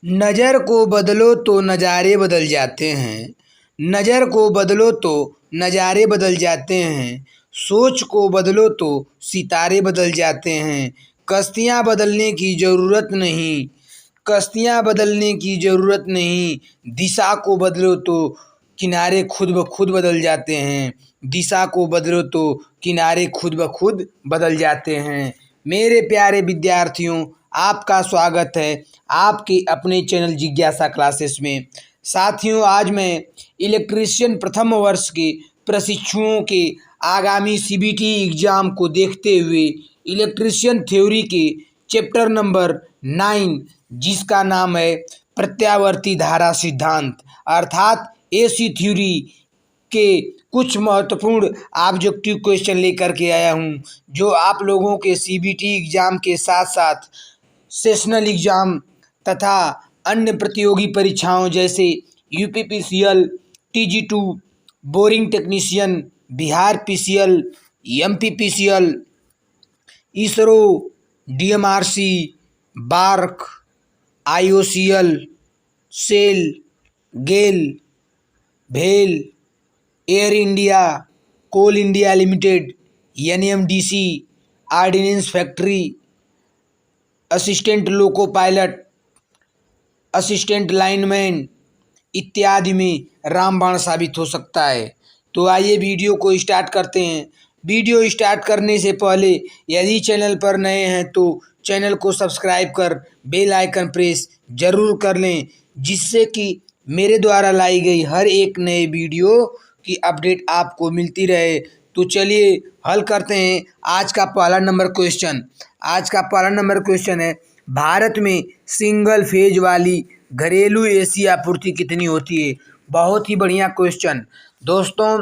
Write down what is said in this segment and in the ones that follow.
नज़र को बदलो तो नज़ारे बदल जाते हैं। नज़र को बदलो तो नज़ारे बदल जाते हैं। सोच को बदलो तो सितारे बदल जाते हैं। कश्तियाँ बदलने की ज़रूरत नहीं, कश्तियाँ बदलने की ज़रूरत नहीं। दिशा को बदलो तो किनारे खुद ब खुद बदल जाते हैं। दिशा को बदलो तो किनारे खुद ब खुद बदल जाते हैं। मेरे प्यारे विद्यार्थियों, आपका स्वागत है आपके अपने चैनल जिज्ञासा क्लासेस में। साथियों, आज मैं इलेक्ट्रीशियन प्रथम वर्ष के प्रशिक्षुओं के आगामी सीबीटी एग्ज़ाम को देखते हुए इलेक्ट्रीशियन थ्योरी के चैप्टर नंबर 9, जिसका नाम है प्रत्यावर्ती धारा सिद्धांत अर्थात एसी थ्योरी के कुछ महत्वपूर्ण ऑब्जेक्टिव क्वेश्चन लेकर के आया हूँ, जो आप लोगों के सीबीटी एग्ज़ाम के साथ साथ सेशनल एग्ज़ाम तथा अन्य प्रतियोगी परीक्षाओं जैसे यूपीपीसीएल, टीजी2, boring technician, Bihar PCL, MPPCL, ISRO, DMRC, BARC, IOCL, SAIL, GAIL, भेल, air India, coal India limited, NMDC, ordnance factory, assistant loco pilot, assistant lineman इत्यादि में रामबाण साबित हो सकता है। तो आइए वीडियो को स्टार्ट करते हैं। वीडियो स्टार्ट करने से पहले यदि चैनल पर नए हैं तो चैनल को सब्सक्राइब कर बेल आइकन प्रेस ज़रूर कर लें, जिससे कि मेरे द्वारा लाई गई हर एक नए वीडियो की अपडेट आपको मिलती रहे। तो चलिए हल करते हैं आज का पहला नंबर क्वेश्चन। आज का पहला नंबर क्वेश्चन है, भारत में सिंगल फेज वाली घरेलू एसी आपूर्ति कितनी होती है। बहुत ही बढ़िया क्वेश्चन। दोस्तों,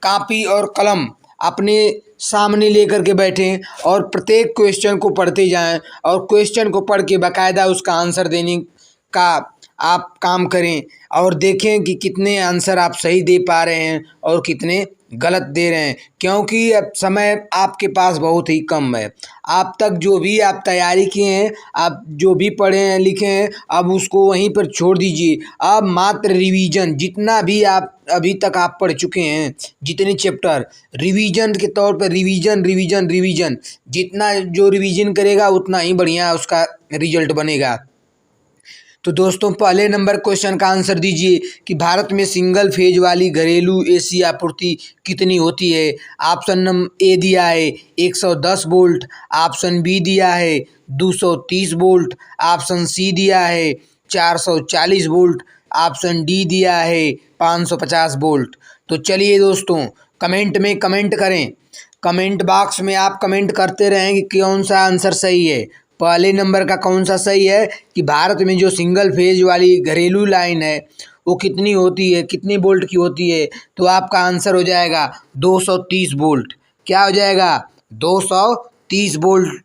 कापी और कलम अपने सामने लेकर के बैठें और प्रत्येक क्वेश्चन को पढ़ते जाएं और क्वेश्चन को पढ़ के बाकायदा उसका आंसर देने का आप काम करें और देखें कि कितने आंसर आप सही दे पा रहे हैं और कितने गलत दे रहे हैं, क्योंकि अब समय आपके पास बहुत ही कम है। आप तक जो भी आप तैयारी किए हैं, आप जो भी पढ़े हैं लिखे हैं, अब उसको वहीं पर छोड़ दीजिए। अब मात्र रिवीजन, जितना भी आप अभी तक आप पढ़ चुके हैं, जितने चैप्टर, रिवीजन के तौर पर रिवीजन रिवीजन रिवीजन, जितना जो रिवीजन करेगा उतना ही बढ़िया उसका रिजल्ट बनेगा। तो दोस्तों, पहले नंबर क्वेश्चन का आंसर दीजिए कि भारत में सिंगल फेज वाली घरेलू एसी आपूर्ति कितनी होती है। ऑप्शन नंबर ए दिया है 110 वोल्ट, ऑप्शन बी दिया है 230 वोल्ट, ऑप्शन सी दिया है 440 वोल्ट, ऑप्शन डी दिया है 550 वोल्ट। तो चलिए दोस्तों, कमेंट में कमेंट करें, कमेंट बॉक्स में आप कमेंट करते रहें कि कौन सा आंसर सही है। पहले नंबर का कौन सा सही है कि भारत में जो सिंगल फेज वाली घरेलू लाइन है वो कितनी होती है, कितनी वोल्ट की होती है। तो आपका आंसर हो जाएगा 230 वोल्ट। क्या हो जाएगा? 230 वोल्ट।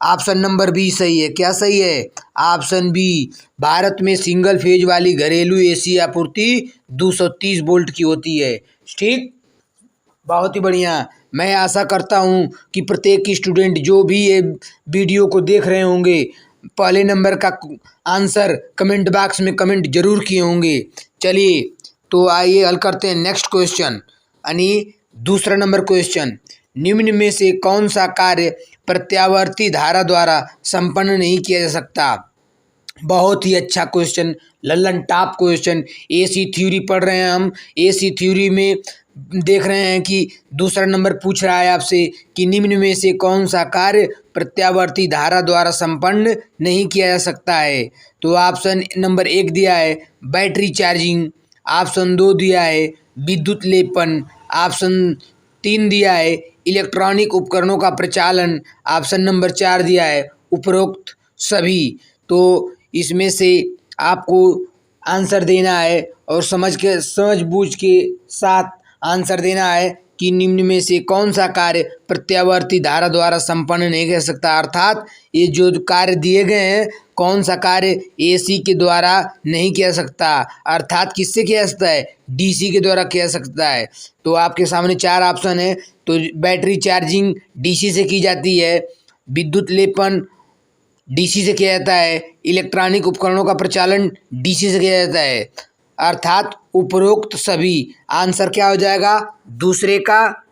ऑप्शन नंबर बी सही है। क्या सही है? ऑप्शन बी, भारत में सिंगल फेज वाली घरेलू एसी आपूर्ति 230 वोल्ट की होती है। ठीक, बहुत ही बढ़िया। मैं आशा करता हूँ कि प्रत्येक स्टूडेंट जो भी ये वीडियो को देख रहे होंगे, पहले नंबर का आंसर कमेंट बॉक्स में कमेंट जरूर किए होंगे। चलिए तो आइए हल करते हैं नेक्स्ट क्वेश्चन, यानी दूसरा नंबर क्वेश्चन। निम्न में से कौन सा कार्य प्रत्यावर्ती धारा द्वारा संपन्न नहीं किया जा सकता। बहुत ही अच्छा question, Lallan top question. AC theory पढ़ रहे हैं हम। एसी थ्योरी में देख रहे हैं कि दूसरा नंबर पूछ रहा है आपसे कि निम्न में से कौन सा कार्य प्रत्यावर्ती धारा द्वारा संपन्न नहीं किया जा सकता है। तो ऑप्शन नंबर 1 दिया है बैटरी चार्जिंग, ऑप्शन 2 दिया है विद्युत लेपन, ऑप्शन 3 दिया है इलेक्ट्रॉनिक उपकरणों का प्रचालन, ऑप्शन नंबर 4 दिया है उपरोक्त सभी। तो इसमें से आपको आंसर देना है और समझ बूझ के साथ आंसर देना है कि निम्न में से कौन सा कार्य प्रत्यावर्ती धारा द्वारा संपन्न नहीं कर सकता। अर्थात ये जो कार्य दिए गए हैं, कौन सा कार्य एसी के द्वारा नहीं किया सकता, अर्थात किससे किया जा सकता है? डीसी के द्वारा किया जा सकता है। तो आपके सामने 4 ऑप्शन है। तो बैटरी चार्जिंग डीसी से की जाती है, विद्युत लेपन डीसी से किया जाता है, इलेक्ट्रॉनिक उपकरणों का प्रचालन डीसी से किया जाता है, अर्थात उपरोक्त सभी। आंसर क्या हो जाएगा दूसरे का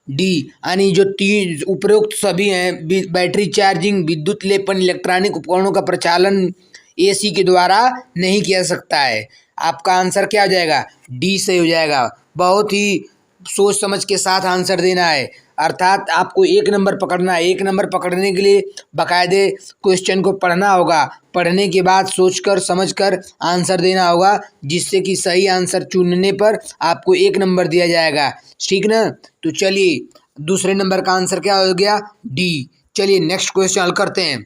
डी, यानी जो तीन उपरोक्त सभी हैं, बैटरी चार्जिंग, विद्युत लेपन, इलेक्ट्रॉनिक उपकरणों का प्रचालन एसी के द्वारा नहीं किया जा सकता है। आपका आंसर क्या हो जाएगा डी सही हो जाएगा। बहुत ही सोच समझ के साथ आंसर देना है, अर्थात आपको 1 नंबर पकड़ना है। 1 नंबर पकड़ने के लिए बाकायदे क्वेश्चन को पढ़ना होगा, पढ़ने के बाद सोचकर समझकर आंसर देना होगा, जिससे कि सही आंसर चुनने पर आपको 1 नंबर दिया जाएगा, ठीक ना। तो चलिए दूसरे नंबर का आंसर क्या हो गया डी। चलिए नेक्स्ट क्वेश्चन हल करते हैं।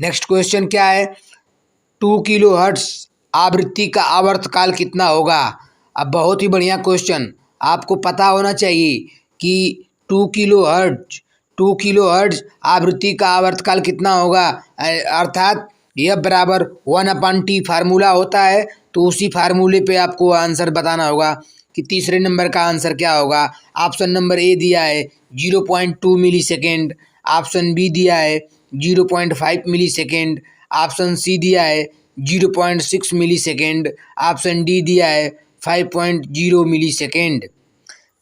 नेक्स्ट क्वेश्चन क्या है 2 किलोहर्ट्ज आवृत्ति का आवर्तकाल कितना होगा। अब बहुत ही बढ़िया क्वेश्चन, आपको पता होना चाहिए कि 2 किलोहर्ट्ज आवृत्ति का आवर्तकाल कितना होगा, अर्थात यह बराबर 1/T फार्मूला होता है। तो उसी फार्मूले पे आपको आंसर बताना होगा कि तीसरे नंबर का आंसर क्या होगा। ऑप्शन नंबर ए दिया है 0.2 मिली सेकेंड, ऑप्शन बी दिया है 0.5 मिली सेकेंड, ऑप्शन सी दिया है 0.6 मिली सेकेंड, ऑप्शन डी दिया है 5.0 मिली सेकेंड।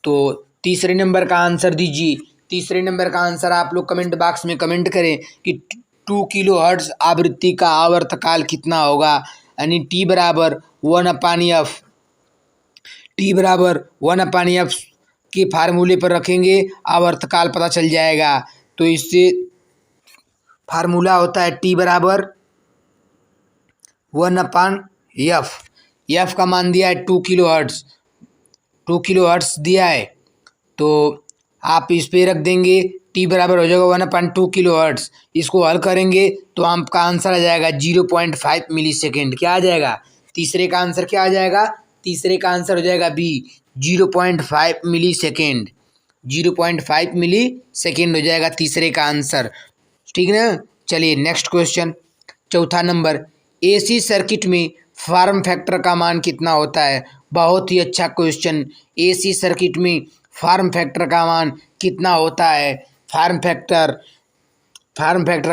तो तीसरे नंबर का आंसर दीजिए। तीसरे नंबर का आंसर आप लोग कमेंट बॉक्स में कमेंट करें कि 2 किलोहर्ट्ज आवृत्ति का आवर्तकाल कितना होगा, यानी टी बराबर 1/F। टी बराबर 1/F के फार्मूले पर रखेंगे, आवर्तकाल पता चल जाएगा। तो इससे फार्मूला होता है टी बराबर 1/F। एफ का मान दिया है 2 किलोहर्ट्ज, 2 किलोहर्ट्ज दिया है, तो आप इस पे रख देंगे, टी बराबर हो जाएगा 1/2 किलोहर्ट्ज। इसको हल करेंगे तो आपका आंसर आ जाएगा 0.5 मिली सेकेंड। क्या आ जाएगा तीसरे का आंसर क्या आ जाएगा, तीसरे का आंसर हो जाएगा बी 0.5 मिली सेकेंड। 0.5 मिली सेकेंड हो जाएगा तीसरे का आंसर, ठीक ना। चलिए नेक्स्ट क्वेश्चन चौथा नंबर, एसी सर्किट में फॉर्म फैक्टर का मान कितना होता है। बहुत ही अच्छा क्वेश्चन, एसी सर्किट में फॉर्म फैक्टर का मान कितना होता है। फॉर्म फैक्टर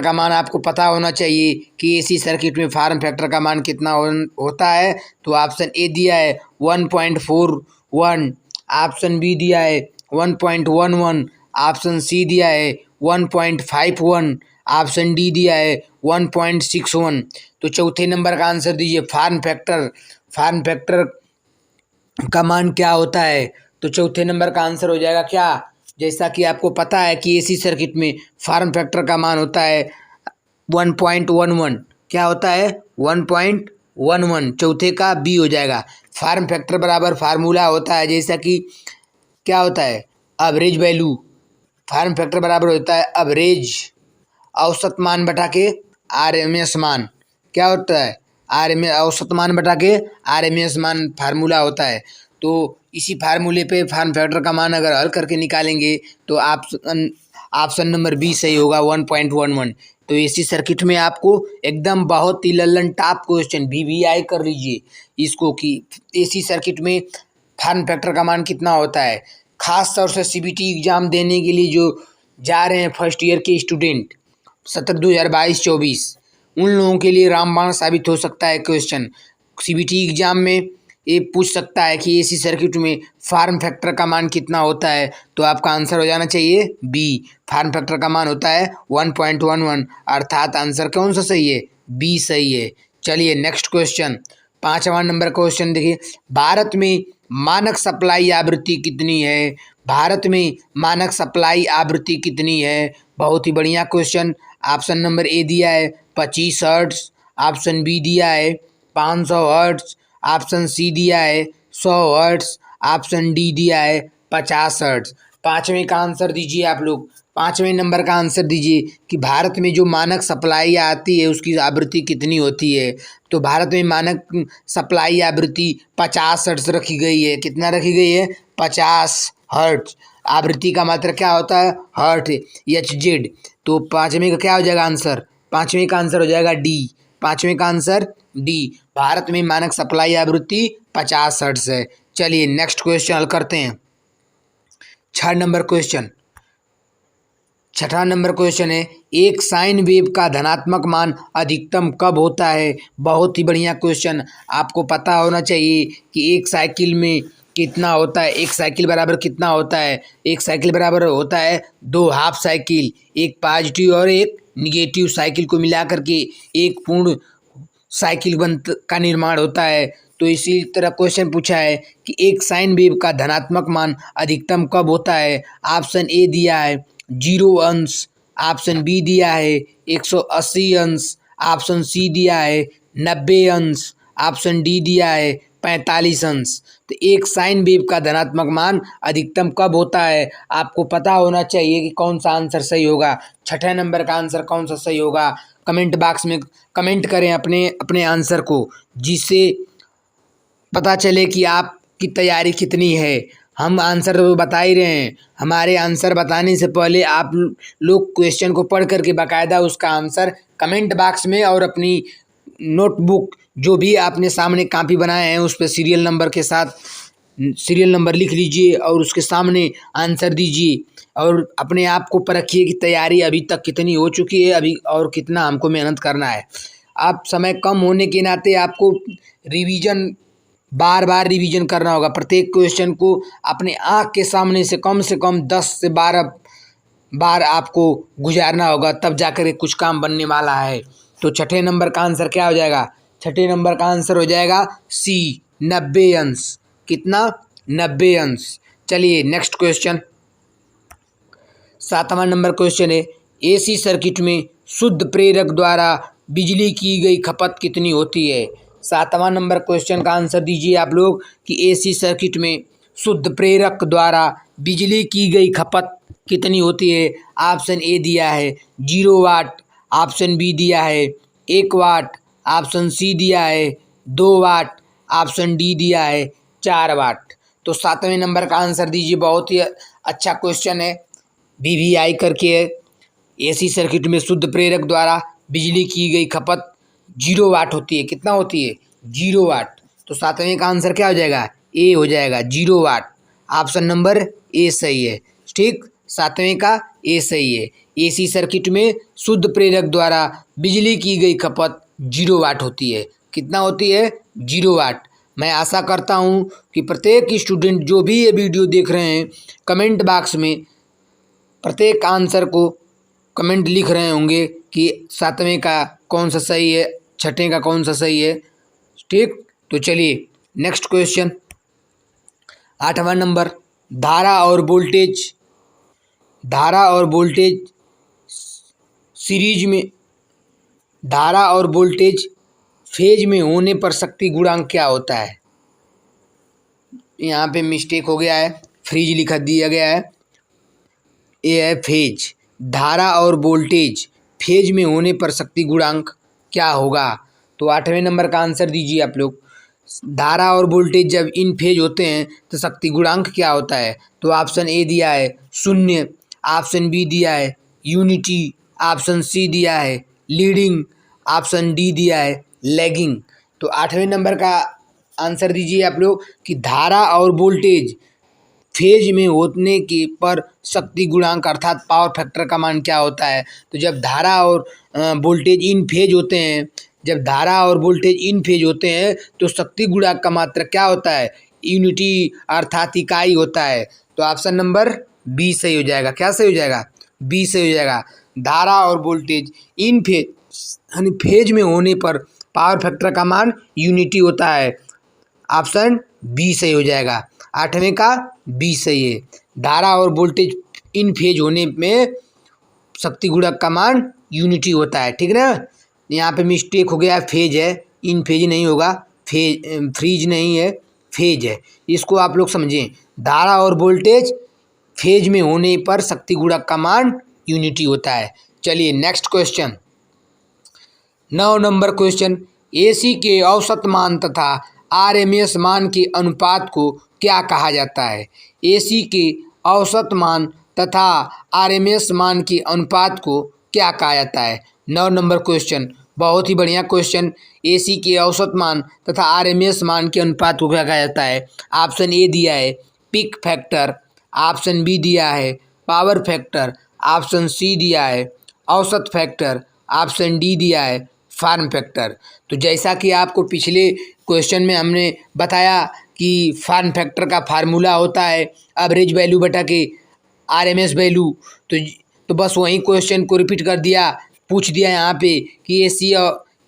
का मान आपको पता होना चाहिए कि एसी सर्किट में फॉर्म फैक्टर का मान कितना होता है। तो ऑप्शन ए दिया है 1.41, ऑप्शन बी दिया है 1.11, ऑप्शन सी दिया है 1.51, ऑप्शन डी दिया है 1.61। तो चौथे नंबर का आंसर दीजिए फॉर्म फैक्टर का मान क्या होता है। तो चौथे नंबर का आंसर हो जाएगा क्या, जैसा कि आपको पता है कि एसी सर्किट में फॉर्म फैक्टर का मान होता है 1.11। क्या होता है 1.11, चौथे का बी हो जाएगा। फॉर्म फैक्टर बराबर फार्मूला होता है, जैसा कि क्या होता है एवरेज वैल्यू, फॉर्म फैक्टर बराबर होता है एवरेज औसत मान बटा के आरएमएस मान। क्या होता है औसत मान बटा के आरएमएस मान फार्मूला होता है। तो इसी फार्मूले पे फॉर्म फैक्टर का मान अगर हल करके निकालेंगे तो ऑप्शन नंबर बी सही होगा 1.11। तो एसी सर्किट में आपको एकदम बहुत ही लल्लन टॉप क्वेश्चन VVI कर लीजिए इसको कि एसी सर्किट में फॉर्म फैक्टर का मान कितना होता है। खास तौर से CBT एग्जाम देने के लिए जो जा रहे हैं फर्स्ट ईयर के स्टूडेंट सत्र 2022-24, उन लोगों के लिए रामबाण साबित हो सकता है क्वेश्चन। CBT एग्जाम में ये पूछ सकता है कि एसी सर्किट में फॉर्म फैक्टर का मान कितना होता है। तो आपका आंसर हो जाना चाहिए बी, फॉर्म फैक्टर का मान होता है 1.11, अर्थात आंसर कौन सा सही है बी सही है। चलिए नेक्स्ट क्वेश्चन 5वां नंबर क्वेश्चन देखिए, भारत में मानक सप्लाई आवृत्ति कितनी है। भारत में मानक सप्लाई आवृत्ति कितनी है, बहुत ही बढ़िया क्वेश्चन। ऑप्शन नंबर ए दिया है 25 हर्ट्ज, ऑप्शन बी दिया है 500 हर्ट्ज, ऑप्शन सी दिया है 100 हर्ट्ज, ऑप्शन डी दिया है 50 हर्ट्ज। पाँचवें का आंसर दीजिए आप लोग, पाँचवें नंबर का आंसर दीजिए कि भारत में जो मानक सप्लाई आती है उसकी आवृत्ति कितनी होती है। तो भारत में मानक सप्लाई आवृत्ति 50 हर्ट्ज रखी गई है। कितना रखी गई है 50 हर्ट्ज। आवृत्ति का मात्रा क्या होता है हर्ट HZ। तो पाँचवें का क्या हो जाएगा आंसर, पाँचवें का आंसर हो जाएगा डी, पाँचवें का आंसर डी, भारत में मानक सप्लाई आवृत्ति 50 हर्ट्ज है। चलिए नेक्स्ट क्वेश्चन हल करते हैं। 6 नंबर क्वेश्चन, छठा नंबर क्वेश्चन है, एक साइन वेव का धनात्मक मान अधिकतम कब होता है। बहुत ही बढ़िया क्वेश्चन। आपको पता होना चाहिए कि एक साइकिल में कितना होता है। एक साइकिल बराबर कितना होता है। एक साइकिल बराबर होता है दो हाफ साइकिल, एक पॉजिटिव और एक निगेटिव साइकिल को मिला करके एक पूर्ण साइकिल का निर्माण होता है। तो इसी तरह क्वेश्चन पूछा है कि एक साइन वेव का धनात्मक मान अधिकतम कब होता है। ऑप्शन ए दिया है 0 अंश, ऑप्शन बी दिया है 180 अंश, ऑप्शन सी दिया है 90 अंश, ऑप्शन डी दिया है 45 अंश। तो एक साइन वेव का धनात्मक मान अधिकतम कब होता है, आपको पता होना चाहिए कि कौन सा आंसर सही होगा। छठे नंबर का आंसर कौन सा सही होगा, कमेंट बॉक्स में कमेंट करें अपने अपने आंसर को, जिससे पता चले कि आपकी तैयारी कितनी है। हम आंसर तो बता ही रहे हैं। हमारे आंसर बताने से पहले आप लोग क्वेश्चन को पढ़ करके बाकायदा उसका आंसर कमेंट बॉक्स में और अपनी नोटबुक जो भी आपने सामने कॉपी बनाए हैं उस पर सीरियल नंबर के साथ सीरियल नंबर लिख लीजिए और उसके सामने आंसर दीजिए और अपने आप को परखिए कि तैयारी अभी तक कितनी हो चुकी है अभी और कितना हमको मेहनत करना है। आप समय कम होने के नाते आपको रिवीजन बार बार रिवीजन करना होगा। प्रत्येक क्वेश्चन को अपने आँख के सामने से कम 10 से 12 बार आपको गुजारना होगा, तब जाकर कुछ काम बनने वाला है। तो छठे नंबर का आंसर क्या हो जाएगा, छठे नंबर का आंसर हो जाएगा सी 90 अंश। कितना, 90 अंश। चलिए नेक्स्ट क्वेश्चन, सातवां नंबर क्वेश्चन है, एसी सर्किट में शुद्ध प्रेरक द्वारा बिजली की गई खपत कितनी होती है। सातवां नंबर क्वेश्चन का आंसर दीजिए आप लोग कि एसी सर्किट में शुद्ध प्रेरक द्वारा बिजली की गई खपत कितनी होती है। ऑप्शन ए दिया है 0 वाट, ऑप्शन बी दिया है 1 वाट, ऑप्शन सी दिया है 2 वाट, ऑप्शन डी दिया है 4 वाट। तो सातवें नंबर का आंसर दीजिए। बहुत ही अच्छा क्वेश्चन है, वीवीआई करके है। एसी सर्किट में शुद्ध प्रेरक द्वारा बिजली की गई खपत 0 वाट होती है। कितना होती है, 0 वाट। तो सातवें का आंसर क्या हो जाएगा, ए हो जाएगा 0 वाट। ऑप्शन नंबर ए सही है। ठीक, सातवें का ए सही है। एसी सर्किट में शुद्ध प्रेरक द्वारा बिजली की गई खपत 0 वाट होती है। कितना होती है, 0 वाट। मैं आशा करता हूँ कि प्रत्येक स्टूडेंट जो भी ये वीडियो देख रहे हैं कमेंट बॉक्स में प्रत्येक आंसर को कमेंट लिख रहे होंगे कि सातवें का कौन सा सही है, छठे का कौन सा सही है। ठीक, तो चलिए नेक्स्ट क्वेश्चन, आठवां नंबर, धारा और वोल्टेज सीरीज में धारा और वोल्टेज फेज में होने पर शक्ति गुणांक क्या होता है। यहाँ पे मिस्टेक हो गया है, फ्रीज लिखा दिया गया है, ये है फेज। धारा और वोल्टेज फेज में होने पर शक्ति गुणांक क्या होगा। तो आठवें नंबर का आंसर दीजिए आप लोग। धारा और वोल्टेज जब इन फेज होते हैं तो शक्ति गुणांक क्या होता है। तो ऑप्शन ए दिया है 0, ऑप्शन बी दिया है यूनिटी, ऑप्शन सी दिया है लीडिंग, ऑप्शन डी दिया है लैगिंग। तो आठवें नंबर का आंसर दीजिए आप लोग कि धारा और वोल्टेज फेज में होने के पर शक्ति गुणांक अर्थात पावर फैक्टर का मान क्या होता है। तो जब धारा और वोल्टेज इन फेज होते हैं, जब धारा और वोल्टेज इन फेज होते हैं तो शक्ति गुणांक का मात्रा क्या होता है, यूनिटी अर्थात इकाई होता है। तो ऑप्शन नंबर बी सही हो जाएगा। क्या सही हो जाएगा, बी सही हो जाएगा। धारा और वोल्टेज इन फेज यानी फेज में होने पर पावर फैक्टर का मान यूनिटी होता है। ऑप्शन बी सही हो जाएगा। आठवें का बी सही है। धारा और वोल्टेज इन फेज होने में शक्ति गुणक का मान यूनिटी होता है। ठीक ना, यहाँ पे मिस्टेक हो गया, फेज है, इन फेज नहीं होगा, फ्रीज नहीं है, फेज है। इसको आप लोग समझें, धारा और वोल्टेज फेज में होने पर शक्ति गुणक का मान यूनिटी होता है। चलिए next question, 9 number question, AC के औसत मान तथा आरएमएस मान के अनुपात को क्या कहा जाता है। एसी के औसत मान तथा आरएमएस मान के अनुपात को क्या कहा जाता है। 9 नंबर क्वेश्चन, बहुत ही बढ़िया क्वेश्चन। एसी के औसत मान तथा आरएमएस मान के अनुपात को क्या कहा जाता है। ऑप्शन ए दिया है पिक फैक्टर, ऑप्शन बी दिया है पावर फैक्टर, ऑप्शन सी दिया है औसत फैक्टर, ऑप्शन डी दिया है फार्म फैक्टर। तो जैसा कि आपको पिछले क्वेश्चन में हमने बताया कि फार्म फैक्टर का फार्मूला होता है एवरेज वैल्यू बटा के आरएमएस वैल्यू। तो बस वही क्वेश्चन को रिपीट कर दिया, पूछ दिया यहाँ पे कि एसी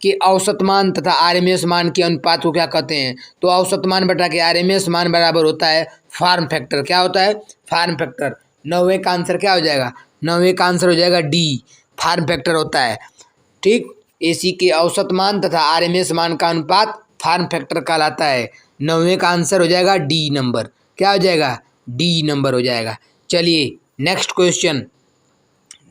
के औसत मान तथा आरएमएस मान के अनुपात को क्या कहते हैं। तो औसत मान बटा के आरएमएस मान बराबर होता है फार्म फैक्टर। क्या होता है? Form factor. 90 का आंसर क्या हो जाएगा? 90 का आंसर हो जाएगा डी, फार्म फैक्टर होता है। ठीक, एसी के औसत मान तथा आरएमएस मान का अनुपात फार्म फैक्टर कहलाता है। 90 का आंसर हो जाएगा डी नंबर। क्या हो जाएगा? डी नंबर हो जाएगा। चलिए next question,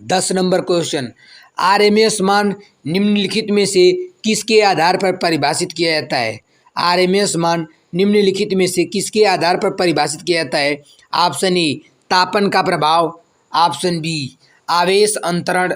10 number question. RMS मान निम्नलिखित में से किसके आधार पर परिभाषित किया जाता है? आरएमएस मान निम्नलिखित में से किसके आधार पर परिभाषित किया जाता है? ऑप्शन ए तापन का प्रभाव, ऑप्शन बी आवेश अंतरण,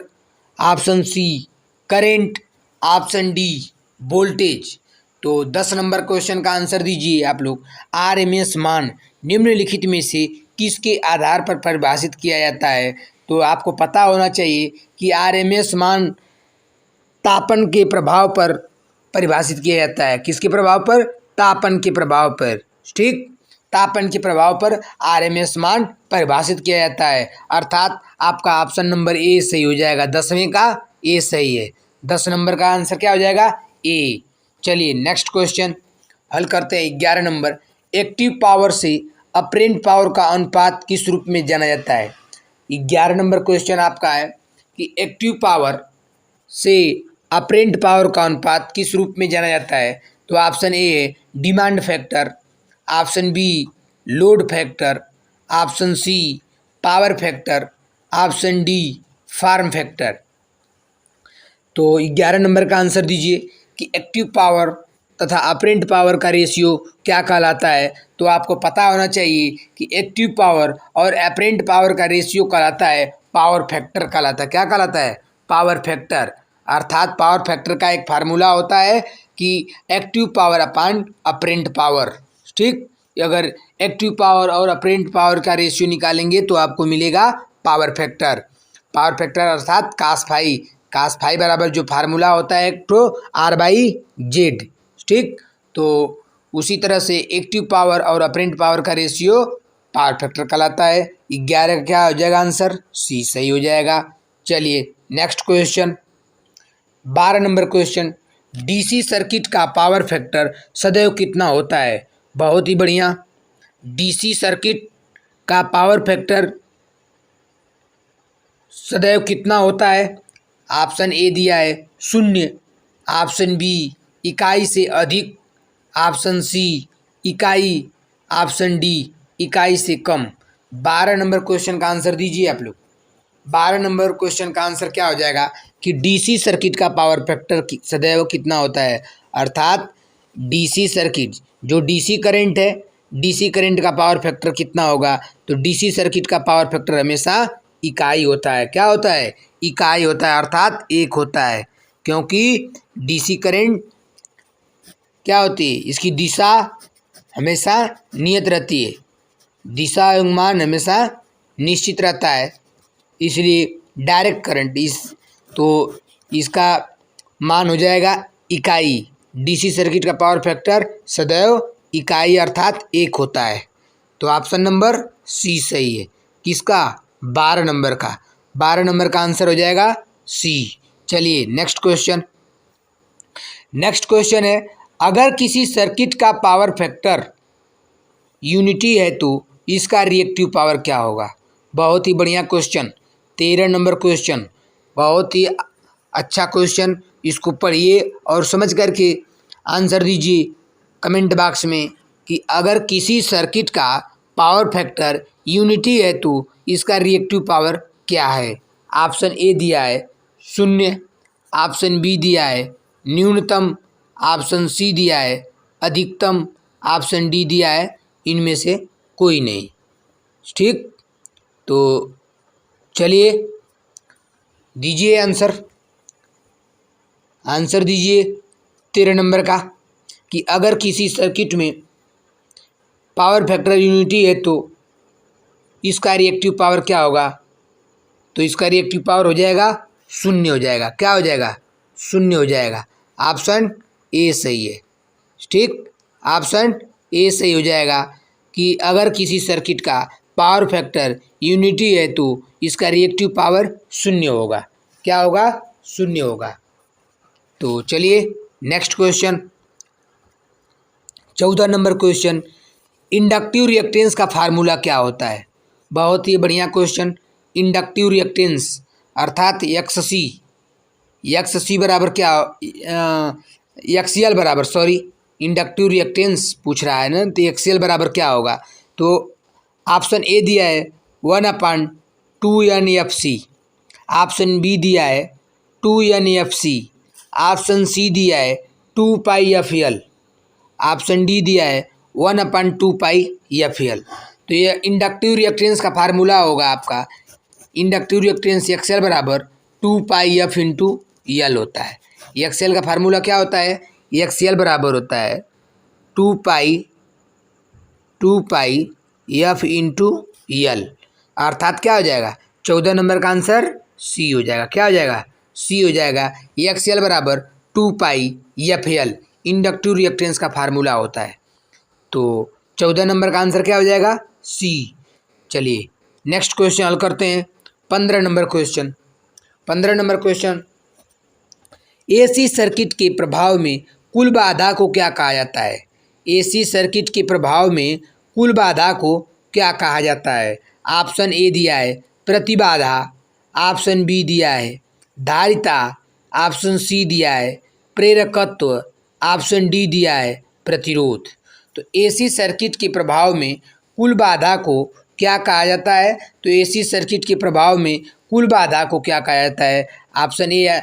option C current, option D voltage. तो 10 नंबर क्वेश्चन का आंसर दीजिए आप लोग। आरएमएस मान निम्नलिखित में से किसके आधार पर परिभाषित किया जाता है? तो आपको पता होना चाहिए कि आरएमएस मान तापन के प्रभाव पर परिभाषित किया जाता है। किसके प्रभाव पर? तापन के प्रभाव पर। ठीक, तापन के प्रभाव पर आरएमएस मान परिभाषित किया जाता है। अर्थात आपका ऑप्शन नंबर ए सही हो जाएगा। 10वें का ए सही है। 10 नंबर का आंसर क्या हो जाएगा? ए। चलिए नेक्स्ट क्वेश्चन हल करते हैं। 11 नंबर, एक्टिव पावर से अप्रेंट पावर का अनुपात किस रूप में जाना जाता है? 11 नंबर क्वेश्चन आपका है कि एक्टिव पावर से अप्रेंट पावर का अनुपात किस रूप में जाना जाता है? तो ऑप्शन ए है demand factor, option B load factor, option C power factor, option D form factor. तो 11 नंबर का आंसर दीजिए कि एक्टिव पावर तथा अप्रेंट पावर का रेशियो क्या कहलाता है? तो आपको पता होना चाहिए कि एक्टिव पावर और अप्रेंट पावर का रेशियो कहलाता है पावर फैक्टर कहलाता है। क्या कहलाता है? Power factor. अर्थात पावर फैक्टर का एक फार्मूला होता है कि एक्टिव पावर अपॉन अप्रेंट पावर। ठीक, अगर एक्टिव पावर और अप्रेंट पावर का रेशियो निकालेंगे तो आपको मिलेगा पावर फैक्टर। पावर फैक्टर अर्थात कास फाई बराबर जो फार्मूला होता है एक तो R/Z। ठीक, तो उसी तरह से एक्टिव पावर और अप्रेंट पावर का रेशियो पावर फैक्टर कहलाता है। 11 का क्या हो जाएगा आंसर? सी सही हो जाएगा। चलिए next question, 12 number question. DC circuit का पावर फैक्टर सदैव कितना होता है? बहुत ही बढ़िया। डीसी सर्किट का पावर फैक्टर सदैव कितना होता है? ऑप्शन ए दिया है 0, ऑप्शन बी इकाई से अधिक, ऑप्शन सी इकाई, ऑप्शन डी इकाई से कम। 12 नंबर क्वेश्चन का आंसर दीजिए आप लोग। 12 नंबर क्वेश्चन का आंसर क्या हो जाएगा कि डीसी सर्किट का पावर फैक्टर सदैव कितना होता है? अर्थात डीसी सर्किट जो डीसी करंट है, डीसी करंट का पावर फैक्टर कितना होगा? तो डीसी सर्किट का पावर फैक्टर हमेशा इकाई होता है। क्या होता है? इकाई होता है, अर्थात 1 होता है। क्योंकि डीसी करंट क्या होती है? इसकी दिशा हमेशा नियत रहती है, दिशा एवं मान हमेशा निश्चित रहता है, इसलिए डायरेक्ट करंट तो इसका मान हो जाएगा इकाई। डीसी सर्किट का पावर फैक्टर सदैव इकाई अर्थात 1 होता है। तो ऑप्शन नंबर सी सही है। किसका? 12 नंबर का। 12 नंबर का आंसर हो जाएगा सी। चलिए नेक्स्ट क्वेश्चन। नेक्स्ट क्वेश्चन है, अगर किसी सर्किट का पावर फैक्टर यूनिटी है तो इसका रिएक्टिव पावर क्या होगा? बहुत ही बढ़िया क्वेश्चन। 13 नंबर क्वेश्चन, बहुत ही अच्छा क्वेश्चन। इसको पढ़िए और समझ करके आंसर दीजिए कमेंट बॉक्स में कि अगर किसी सर्किट का पावर फैक्टर यूनिटी है तो इसका रिएक्टिव पावर क्या है? ऑप्शन ए दिया है 0, ऑप्शन बी दिया है न्यूनतम, ऑप्शन सी दिया है अधिकतम, ऑप्शन डी दिया है इनमें से कोई नहीं। ठीक, तो चलिए दीजिए आंसर। आंसर दीजिए 13 नंबर का कि अगर किसी सर्किट में पावर फैक्टर यूनिटी है तो इसका रिएक्टिव पावर क्या होगा? तो इसका रिएक्टिव पावर हो जाएगा शून्य हो जाएगा। क्या हो जाएगा? शून्य हो जाएगा। ऑप्शन ए सही है। ठीक, ऑप्शन ए सही हो जाएगा कि अगर किसी सर्किट का पावर फैक्टर यूनिटी है तो इसका रिएक्टिव पावर शून्य होगा। क्या होगा? शून्य होगा। तो चलिए next question, 14 number question, inductive reactance का फार्मूला क्या होता है? बहुत ही बढ़िया क्वेश्चन। इंडक्टिव रिएक्टेंस अर्थात एक्ससी, एक्ससी बराबर क्या, एक्सीएल बराबर, सॉरी, इंडक्टिव रिएक्टेंस पूछ रहा है ना, तो एक्सीएल बराबर क्या होगा? तो ऑप्शन ए दिया है 1/2NFC, ऑप्शन बी दिया है 2NFC, ऑप्शन सी दिया है 2πFL, ऑप्शन डी दिया है 1/2πFL। तो ये इंडक्टिव रिएक्टेंस का फार्मूला होगा आपका। इंडक्टिव रिएक्टेंस एक्सेल बराबर 2πF इंटू यल होता है। एक्सेल का फार्मूला क्या होता है? एक्सेल बराबर होता है 2πF इंटू यल, अर्थात क्या हो जाएगा? 14 नंबर का आंसर सी हो जाएगा। क्या हो जाएगा? सी हो जाएगा। एक्सेल बराबर 2πFL इंडक्टिव रिएक्टेंस का फार्मूला होता है। तो 14 नंबर का आंसर क्या हो जाएगा? सी। चलिए नेक्स्ट क्वेश्चन हल करते हैं। 15 number question, 15 number question, AC circuit के प्रभाव में कुल बाधा को क्या कहा जाता है? एसी सर्किट के प्रभाव में कुल बाधा को क्या कहा जाता है? ऑप्शन ए दिया है प्रतिबाधा, ऑप्शन बी दिया है धारिता, ऑप्शन सी दिया है प्रेरकत्व, ऑप्शन डी दिया है प्रतिरोध। तो एसी सर्किट के प्रभाव में कुल बाधा को क्या कहा जाता है? तो एसी सर्किट के प्रभाव में कुल बाधा को क्या कहा जाता है? ऑप्शन ए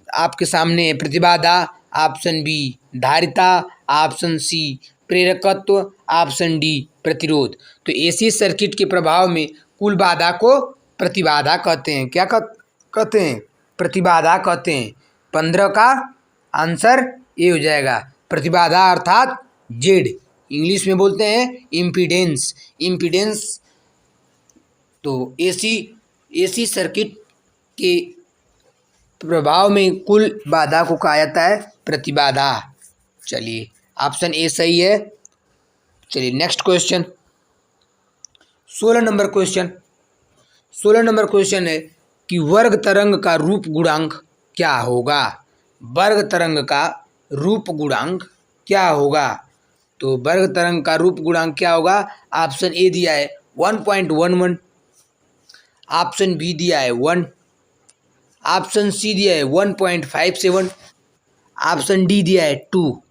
आपके सामने प्रतिबाधा, ऑप्शन बी धारिता, ऑप्शन सी प्रेरकत्व, ऑप्शन डी प्रतिरोध। तो एसी सर्किट के प्रभाव में कुल बाधा को प्रतिबाधा कहते हैं। क्या कहते हैं? प्रतिबाधा कहते हैं। 15 का आंसर ए हो जाएगा। प्रतिबाधा अर्थात जेड, इंग्लिश में बोलते हैं इम्पीडेंस। इम्पीडेंस तो एसी सर्किट के प्रभाव में कुल बाधा को कहा जाता है प्रतिबाधा। चलिए ऑप्शन ए सही है। चलिए next question, 16 number question, 16 number question है कि वर्ग तरंग का रूप गुणांक क्या होगा? वर्ग तरंग का रूप गुणांक क्या होगा? तो वर्ग तरंग का रूप गुणांक क्या होगा? ऑप्शन ए दिया है 1.11, ऑप्शन बी दिया है 1, ऑप्शन सी दिया है 1.57, ऑप्शन डी दिया है 2।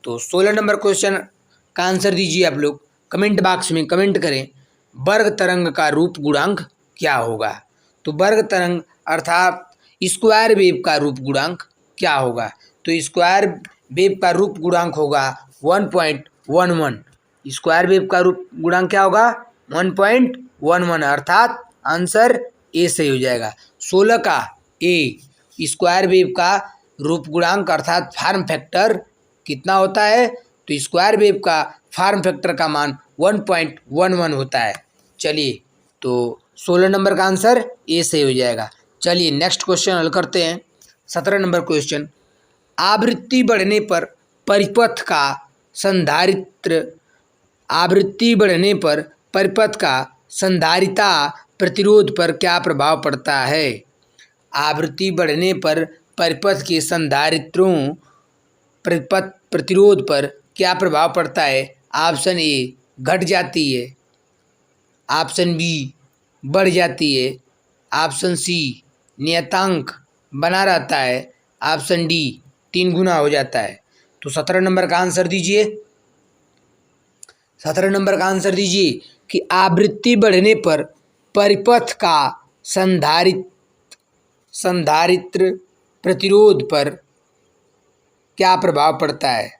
तो 16 नंबर क्वेश्चन का आंसर दीजिए आप लोग, कमेंट बॉक्स में कमेंट करें वर्ग तरंग का रूप गुणांक क्या होगा। तो वर्ग तरंग अर्थात स्क्वायर वेव का रूप गुणांक क्या होगा? तो स्क्वायर वेव का रूप गुणांक होगा 1.11। स्क्वायर वेव का रूप गुणांक क्या होगा? 1.11, अर्थात आंसर ए सही हो जाएगा। 16 का ए, स्क्वायर वेव का रूप गुणांक अर्थात फॉर्म फैक्टर कितना होता है? तो स्क्वायर वेव का फॉर्म फैक्टर का मान 1.11 होता है। चलिए तो 16 नंबर का आंसर ए सही हो जाएगा। चलिए नेक्स्ट क्वेश्चन हल करते हैं। 17 नंबर क्वेश्चन, आवृत्ति बढ़ने पर परिपथ का संधारित्र, आवृत्ति बढ़ने पर परिपथ का संधारिता प्रतिरोध पर क्या प्रभाव पड़ता है? आवृत्ति बढ़ने पर परिपथ के संधारित्रों परिपथ प्रतिरोध पर क्या प्रभाव पड़ता है? ऑप्शन ए घट जाती है, ऑप्शन बी बढ़ जाती है, ऑप्शन सी नियतांक बना रहता है, ऑप्शन डी 3 गुना हो जाता है। तो 17 नंबर का आंसर दीजिए। 17 नंबर का आंसर दीजिए कि आवृत्ति बढ़ने पर परिपथ का संधारित्र प्रतिरोध पर क्या प्रभाव पड़ता है?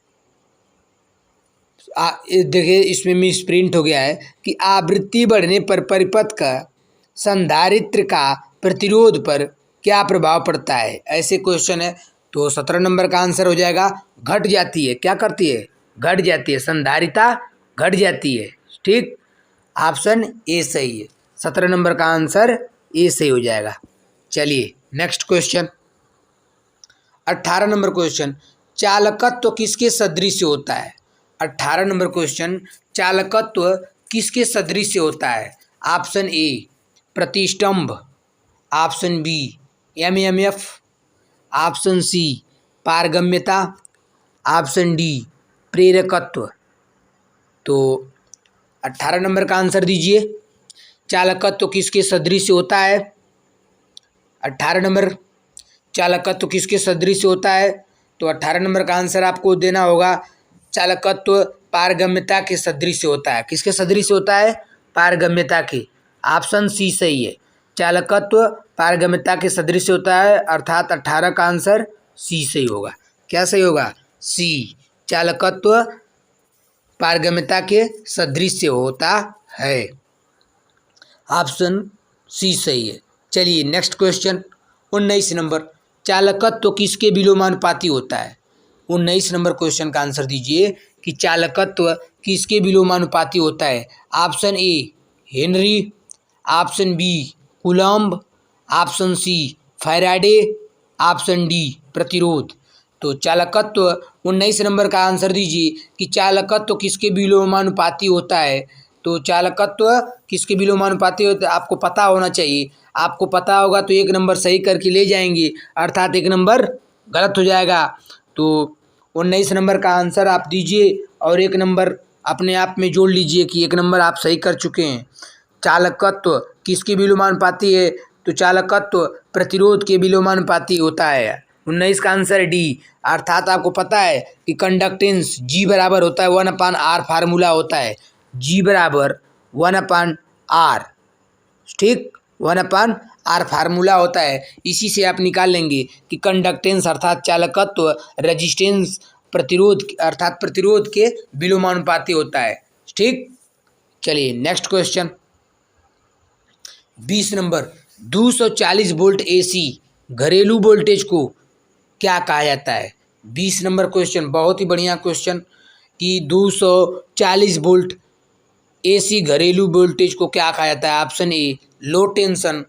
देखिए इसमें मिस प्रिंट हो गया है कि आवृत्ति बढ़ने पर परिपथ का संधारित्र का प्रतिरोध पर क्या प्रभाव पड़ता है, ऐसे क्वेश्चन है। तो 17 नंबर का आंसर हो जाएगा घट जाती है। क्या करती है? घट जाती है, संधारिता घट जाती है। ठीक, ऑप्शन ए सही है। 17 नंबर का आंसर ए सही हो जाएगा। चलिए नेक्स्ट क्वेश्चन, 18 नंबर क्वेश्चन, चालकत्व किसके सदृश होता है? 18 नंबर क्वेश्चन, चालकत्व किसके सदृश होता है? ऑप्शन ए प्रतिष्ठंभ, option B MMF, option C पारगम्यता, ऑप्शन डी प्रेरकत्व। तो 18 नंबर का आंसर दीजिए। चालकत्व किसके सदृश होता है? 18 नंबर, चालकत्व किसके सदृश होता है? तो 18 नंबर का आंसर आपको देना होगा, चालकत्व पारगम्यता के सदृश होता है। किसके सदृश होता है? पारगम्यता के। ऑप्शन सी सही है, चालकत्व पारगम्यता के सदृश होता है, अर्थात 18 का आंसर सी सही होगा। क्या सही होगा? सी, चालकत्व पारगम्यता के सदृश होता है। ऑप्शन सी सही है। चलिए नेक्स्ट क्वेश्चन, 19 नंबर, चालकत्व किसके विलोमानुपाती होता है? 19 नंबर क्वेश्चन का आंसर दीजिए कि चालकत्व किसके विलोमानुपाती होता है? Option A Henry, option B Coulomb, option C Faraday, option D प्रतिरोध। तो चालकत्व 19 नंबर का आंसर दीजिए कि चालकत्व किसके विलोमानुपाती होता है? तो चालकत्व किसके विलोमानुपाती होता है आपको पता होना चाहिए। आपको पता होगा तो एक नंबर सही करके ले जाएंगे, अर्थात एक नंबर गलत हो जाएगा। तो 19 नंबर का आंसर आप दीजिए और एक नंबर अपने आप में जोड़ लीजिए कि एक नंबर आप सही कर चुके हैं। चालकत्व किसके विलोमानुपाती है? तो चालकत्व प्रतिरोध के विलोमानुपाती होता है। 19 का आंसर डी, अर्थात आपको पता है कि कंडक्टेंस जी बराबर होता है 1/r, फार्मूला होता है जी बराबर 1/r, ठीक, 1/r फार्मूला होता है। इसी से आप निकाल लेंगे कि कंडक्टेंस अर्थात चालकत्व रेजिस्टेंस प्रतिरोध अर्थात प्रतिरोध के विलोमानुपाती होता है, ठीक। चलिए next question, 20 number, 240 volt AC घरेलू वोल्टेज को क्या कहा जाता है? 20 नंबर क्वेश्चन, बहुत ही बढ़िया क्वेश्चन कि 240 वोल्ट एसी घरेलू वोल्टेज को क्या कहा जाता है? Option A low tension,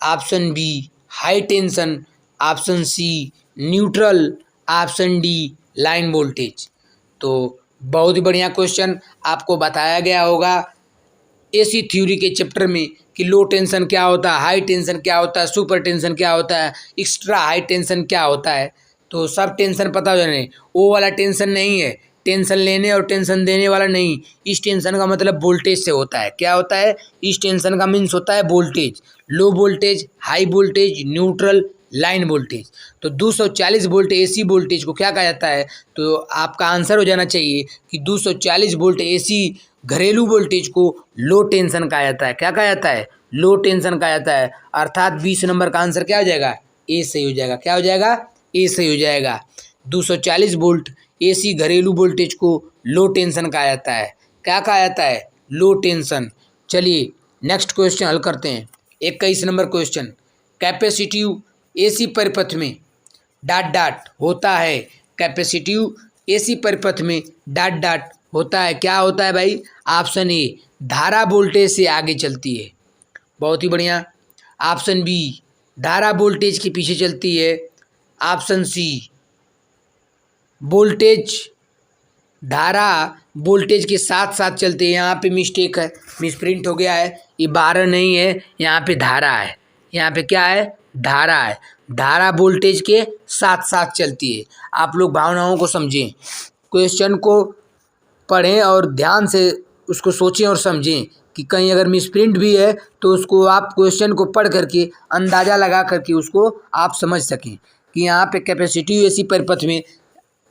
option B high tension, option C neutral, option D line voltage. तो बहुत ही बढ़िया क्वेश्चन, आपको बताया गया होगा एसी थ्योरी के चैप्टर में कि लो टेंशन क्या होता है, हाई टेंशन क्या होता है, सुपर टेंशन क्या होता है, एक्स्ट्रा हाई टेंशन क्या होता है। तो सब टेंशन पता हो जाने, वो वाला टेंशन नहीं है, टेंशन लेने और टेंशन देने वाला नहीं। इस टेंशन का मतलब वोल्टेज से होता है। क्या होता है? इस टेंशन का मीन्स होता है voltage, low voltage, high voltage, neutral, line voltage. तो 240 वोल्ट एसी वोल्टेज को क्या कहा जाता है? तो आपका आंसर हो जाना चाहिए कि 240 वोल्ट एसी घरेलू वोल्टेज को लो टेंशन कहा जाता है। क्या कहा जाता है? लो टेंशन कहा जाता है, अर्थात 20 नंबर का आंसर क्या हो जाएगा? ए सही हो जाएगा। क्या हो जाएगा? ए सही हो जाएगा। 240 वोल्ट एसी घरेलू वोल्टेज को लो टेंशन कहा जाता है। क्या कहा जाता है? लो टेंशन। चलिए नेक्स्ट क्वेश्चन हल करते हैं। 21 नंबर क्वेश्चन, कैपेसिटिव एसी परिपथ में डॉट डॉट होता है। कैपेसिटिव एसी परिपथ में डॉट डॉट होता है। क्या होता है भाई? ऑप्शन ए धारा वोल्टेज से आगे चलती है, बहुत ही बढ़िया। ऑप्शन बी धारा वोल्टेज के पीछे चलती है। ऑप्शन सी वोल्टेज धारा वोल्टेज के साथ साथ चलते हैं। यहाँ पे मिस्टेक है, मिसप्रिंट हो गया है, ये 12 नहीं है, यहाँ पे धारा है। यहाँ पे क्या है? धारा है। धारा वोल्टेज के साथ साथ चलती है। आप लोग भावनाओं को समझें, क्वेश्चन को पढ़ें और ध्यान से उसको सोचें और समझें कि कहीं अगर मिसप्रिंट भी है तो उसको आप क्वेश्चन को पढ़ करके अंदाज़ा लगा करके उसको आप समझ सकें कि यहाँ पे कैपेसिटिव एसी परिपथ में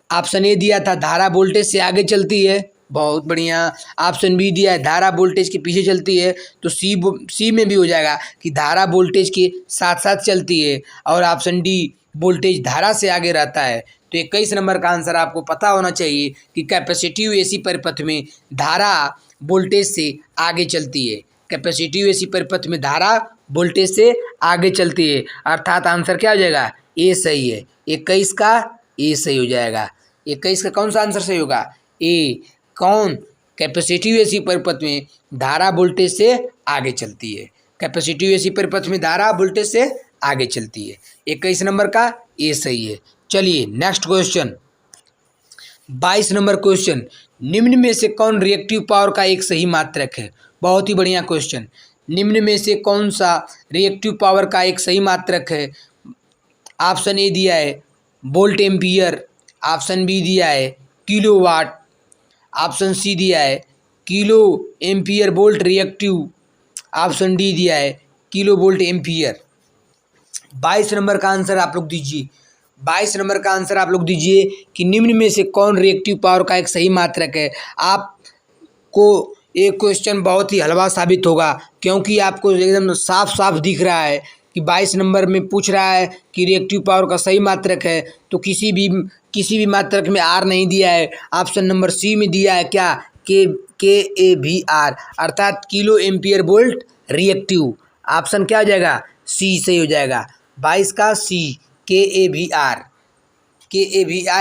ऑप्शन ए दिया था धारा वोल्टेज से आगे चलती है, बहुत बढ़िया। ऑप्शन बी दिया है धारा वोल्टेज के पीछे चलती है, तो सी में भी हो जाएगा कि धारा वोल्टेज के साथ साथ चलती है। और ऑप्शन डी वोल्टेज धारा से आगे रहता है। तो 21 नंबर का आंसर आपको पता होना चाहिए कि कैपेसिटिव एसी परिपथ में धारा वोल्टेज से आगे चलती है। कैपेसिटिव एसी परिपथ में धारा वोल्टेज से आगे चलती है, अर्थात आंसर क्या हो जाएगा? ए सही है। 21 का ए सही हो जाएगा। 21 का कौन सा आंसर सही होगा? ए। कौन? कैपेसिटिव एसी परिपथ में धारा वोल्टेज से आगे चलती है। कैपेसिटिव एसी परिपथ में धारा वोल्टेज से आगे चलती है। 21 नंबर का ये सही है। चलिए नेक्स्ट क्वेश्चन, 22 नंबर क्वेश्चन, निम्न में से कौन रिएक्टिव पावर का एक सही मात्रक है? बहुत ही बढ़िया क्वेश्चन। निम्न में से कौन सा रिएक्टिव पावर का एक सही मात्रक है? ऑप्शन ए दिया है वोल्ट एम्पियर, ऑप्शन बी दिया है किलोवाट, ऑप्शन सी दिया है kilo ampere volt reactive, option D दिया है किलो वोल्ट एम्पियर। 22 नंबर का आंसर आप लोग दीजिए। 22 नंबर का आंसर आप लोग दीजिए कि निम्न में से कौन रिएक्टिव पावर का एक सही मात्रक है। आपको एक क्वेश्चन बहुत ही हलवा साबित होगा, क्योंकि आपको एकदम साफ साफ दिख रहा है कि 22 नंबर में पूछ रहा है कि रिएक्टिव पावर का सही मात्रक है, तो किसी भी मात्रक में आर नहीं दिया है। ऑप्शन नंबर सी में दिया है क्या, KAVR, अर्थात kilo ampere volt reactive. Option क्या हो जाएगा, सी सही हो जाएगा। 22 का सी, KAVR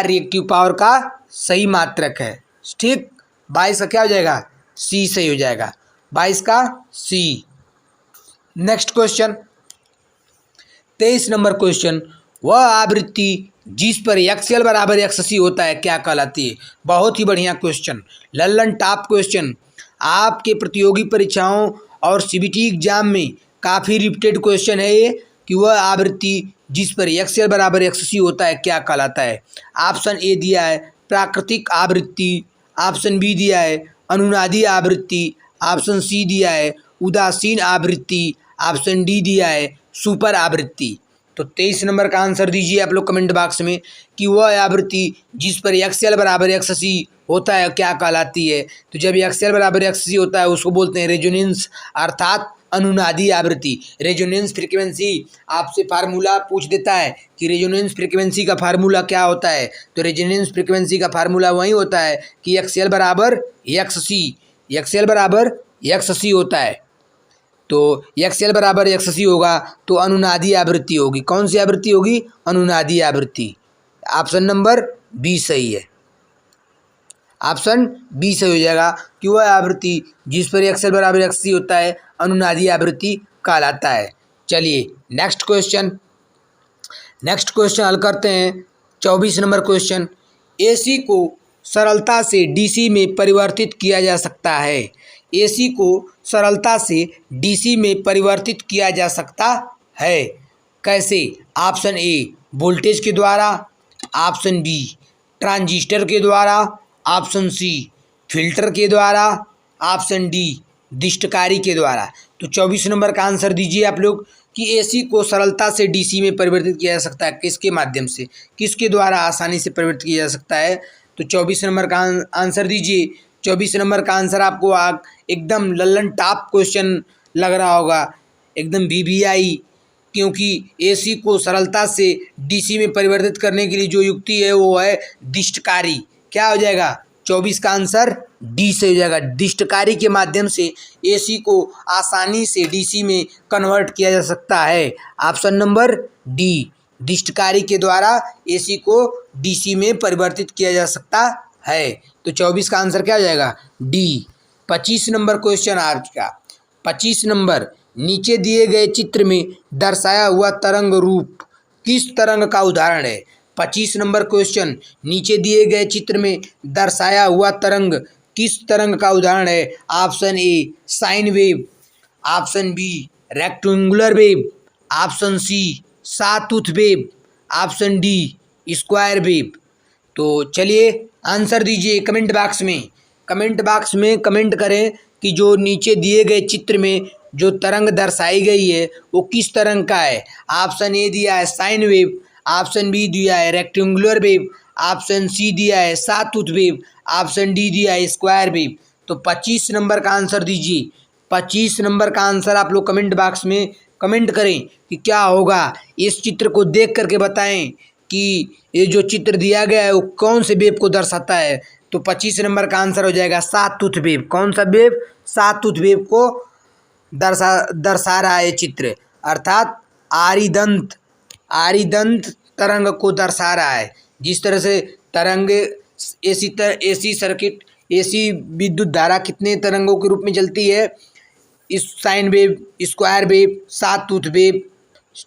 रिएक्टिव पावर का सही मात्रक है। ठीक, 22 का क्या हो जाएगा, सी सही हो जाएगा। 22 का C. Next question, 23 number question, वह आवृत्ति जिस पर XL बराबर XC होता है क्या कहलाती है? बहुत ही बढ़िया क्वेश्चन, लल्लन टॉप क्वेश्चन। आपके प्रतियोगी परीक्षाओं और CBT एग्जाम में काफ़ी रिपीटेड क्वेश्चन है ये कि वह आवृत्ति जिस पर XL बराबर XC होता है क्या कहलाता है। ऑप्शन ए दिया है प्राकृतिक आवृत्ति, ऑप्शन बी दिया है अनुनादी आवृत्ति, ऑप्शन सी दिया है उदासीन आवृत्ति, ऑप्शन डी दिया है सुपर आवृत्ति। तो 23 नंबर का आंसर दीजिए आप लोग कमेंट बॉक्स में कि वह आवृत्ति जिस पर XL बराबर XC होता है क्या कहलाती है। तो जब XL बराबर XC होता है उसको बोलते हैं रेजोनेंस, अर्थात अनुनादी आवृत्ति। रेजोनेंस फ्रीक्वेंसी आपसे फार्मूला पूछ देता है कि रेजोनेंस फ्रीक्वेंसी का फार्मूला क्या होता है, तो रेजोनेंस फ्रीक्वेंसी का फार्मूला वही होता है कि XL बराबर XC होता है। तो XL बराबर XC होगा तो अनुनादी आवृत्ति होगी। कौन सी आवृत्ति होगी, अनुनादी आवृत्ति। ऑप्शन नंबर बी सही है, ऑप्शन बी सही हो जाएगा कि वह आवृत्ति जिस पर XL बराबर XC होता है अनुनादी आवृत्ति कहलाता है। चलिए नेक्स्ट क्वेश्चन हल करते हैं। 24 नंबर क्वेश्चन, AC को सरलता से DC में परिवर्तित किया जा सकता है। AC को सरलता से DC में परिवर्तित किया जा सकता है, कैसे? ऑप्शन ए वोल्टेज के द्वारा, ऑप्शन बी ट्रांजिस्टर के द्वारा, ऑप्शन सी फिल्टर के द्वारा, ऑप्शन डी दिष्टकारी के द्वारा। तो 24 नंबर का आंसर दीजिए आप लोग कि AC को सरलता से DC में परिवर्तित किया जा सकता है किसके माध्यम से, किसके द्वारा आसानी से परिवर्तित किया जा सकता है। तो 24 नंबर का आंसर दीजिए। 24 नंबर का आंसर आपको एकदम लल्लन टॉप क्वेश्चन लग रहा होगा, एकदम VVI, क्योंकि AC को सरलता से DC में परिवर्तित करने के लिए जो युक्ति है वो है दिष्टकारी। क्या हो जाएगा, 24 का आंसर डी से हो जाएगा। दिष्टकारी के माध्यम से AC को आसानी से DC में कन्वर्ट किया जा सकता है। ऑप्शन नंबर डी, दिष्टकारी के द्वारा AC को DC में परिवर्तित किया जा सकता है। तो 24 का आंसर क्या हो जाएगा, डी। 25 नंबर क्वेश्चन आज का। 25 नंबर, नीचे दिए गए चित्र में दर्शाया हुआ तरंग रूप किस तरंग का उदाहरण है? 25 नंबर क्वेश्चन, नीचे दिए गए चित्र में दर्शाया हुआ तरंग किस तरंग का उदाहरण है? Option A sine wave, option B rectangular wave, option C sawtooth wave, option D square wave. तो चलिए आंसर दीजिए कमेंट बॉक्स में कमेंट करें कि जो नीचे दिए गए चित्र में जो तरंग दर्शाई गई है वो किस तरंग का है। ऑप्शन ए दिया है साइन वेव, ऑप्शन बी दिया है रेक्टेंगुलर वेव, ऑप्शन सी दिया है साटूथ वेव, ऑप्शन डी दिया है स्क्वायर वेव। तो 25 नंबर का आंसर दीजिए। 25 नंबर का आंसर आप लोग कमेंट बॉक्स में कमेंट करें कि क्या होगा। इस चित्र को देख करके बताएं कि ये जो चित्र दिया गया है वो कौन से वेव को दर्शाता है। तो 25 नंबर का आंसर हो जाएगा साटूथ वेव। कौन सा वेव? साटूथ वेव को दर्शा रहा है चित्र, अर्थात आरिदंत तरंग को दर्शा रहा है। जिस तरह से तरंग AC सर्किट, AC विद्युत धारा कितने तरंगों के रूप में चलती है, साइन वेव, स्क्वायर वेव, सात टूथ वेव,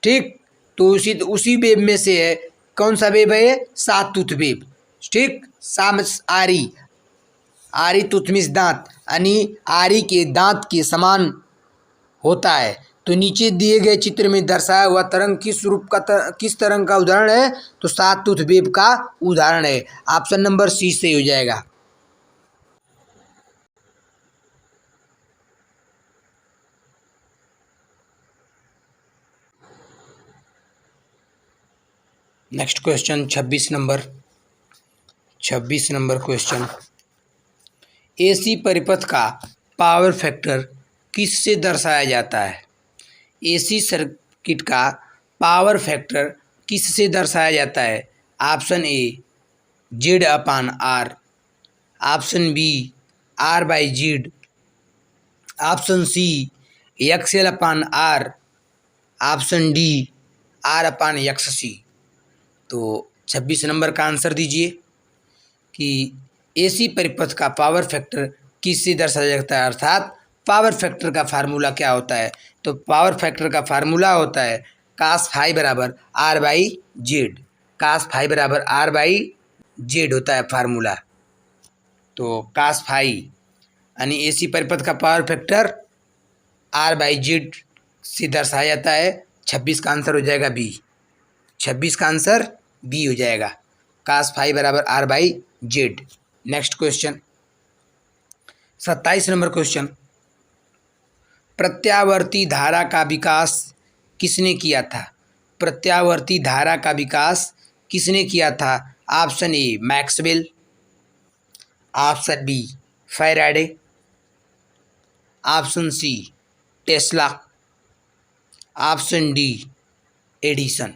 ठीक। तो उसी वेव में से है, कौन सा वेव है ये? सात टूथ वेव, ठीक। सामस आरी, आरी टूथमिस दांत, यानी आरी के दांत के समान होता है। तो नीचे दिए गए चित्र में दर्शाया हुआ तरंग किस तरंग का उदाहरण है? तो सात टूथ वेव का उदाहरण है। ऑप्शन नंबर सी सही हो जाएगा। Next question 26 number question. AC परिपथ का पावर फैक्टर किससे दर्शाया जाता है? एसी सर्किट का पावर फैक्टर किससे दर्शाया जाता है? Option A Z upon R, option B R by Z, option C XL upon R, option D R upon X C. तो 26 नंबर का आंसर दीजिए कि एसी परिपथ का पावर फैक्टर किससे दर्शाया जाता है, अर्थात पावर फैक्टर का फार्मूला क्या होता है? तो पावर फैक्टर का फार्मूला होता है कास फाई बराबर R by Z, cos phi बराबर आर बाई जेड होता है फार्मूला। तो कास फाई यानी एसी परिपथ का power factor R by Z से दर्शाया जाता है। 26 का आंसर हो जाएगा बी, 26 का आंसर बी हो जाएगा, कास फाई बराबर R by Z. Next question 27 number question. प्रत्यावर्ती धारा का विकास किसने किया था? प्रत्यावर्ती धारा का विकास किसने किया था? Option A Maxwell, option B Faraday, option C Tesla, option D Edison.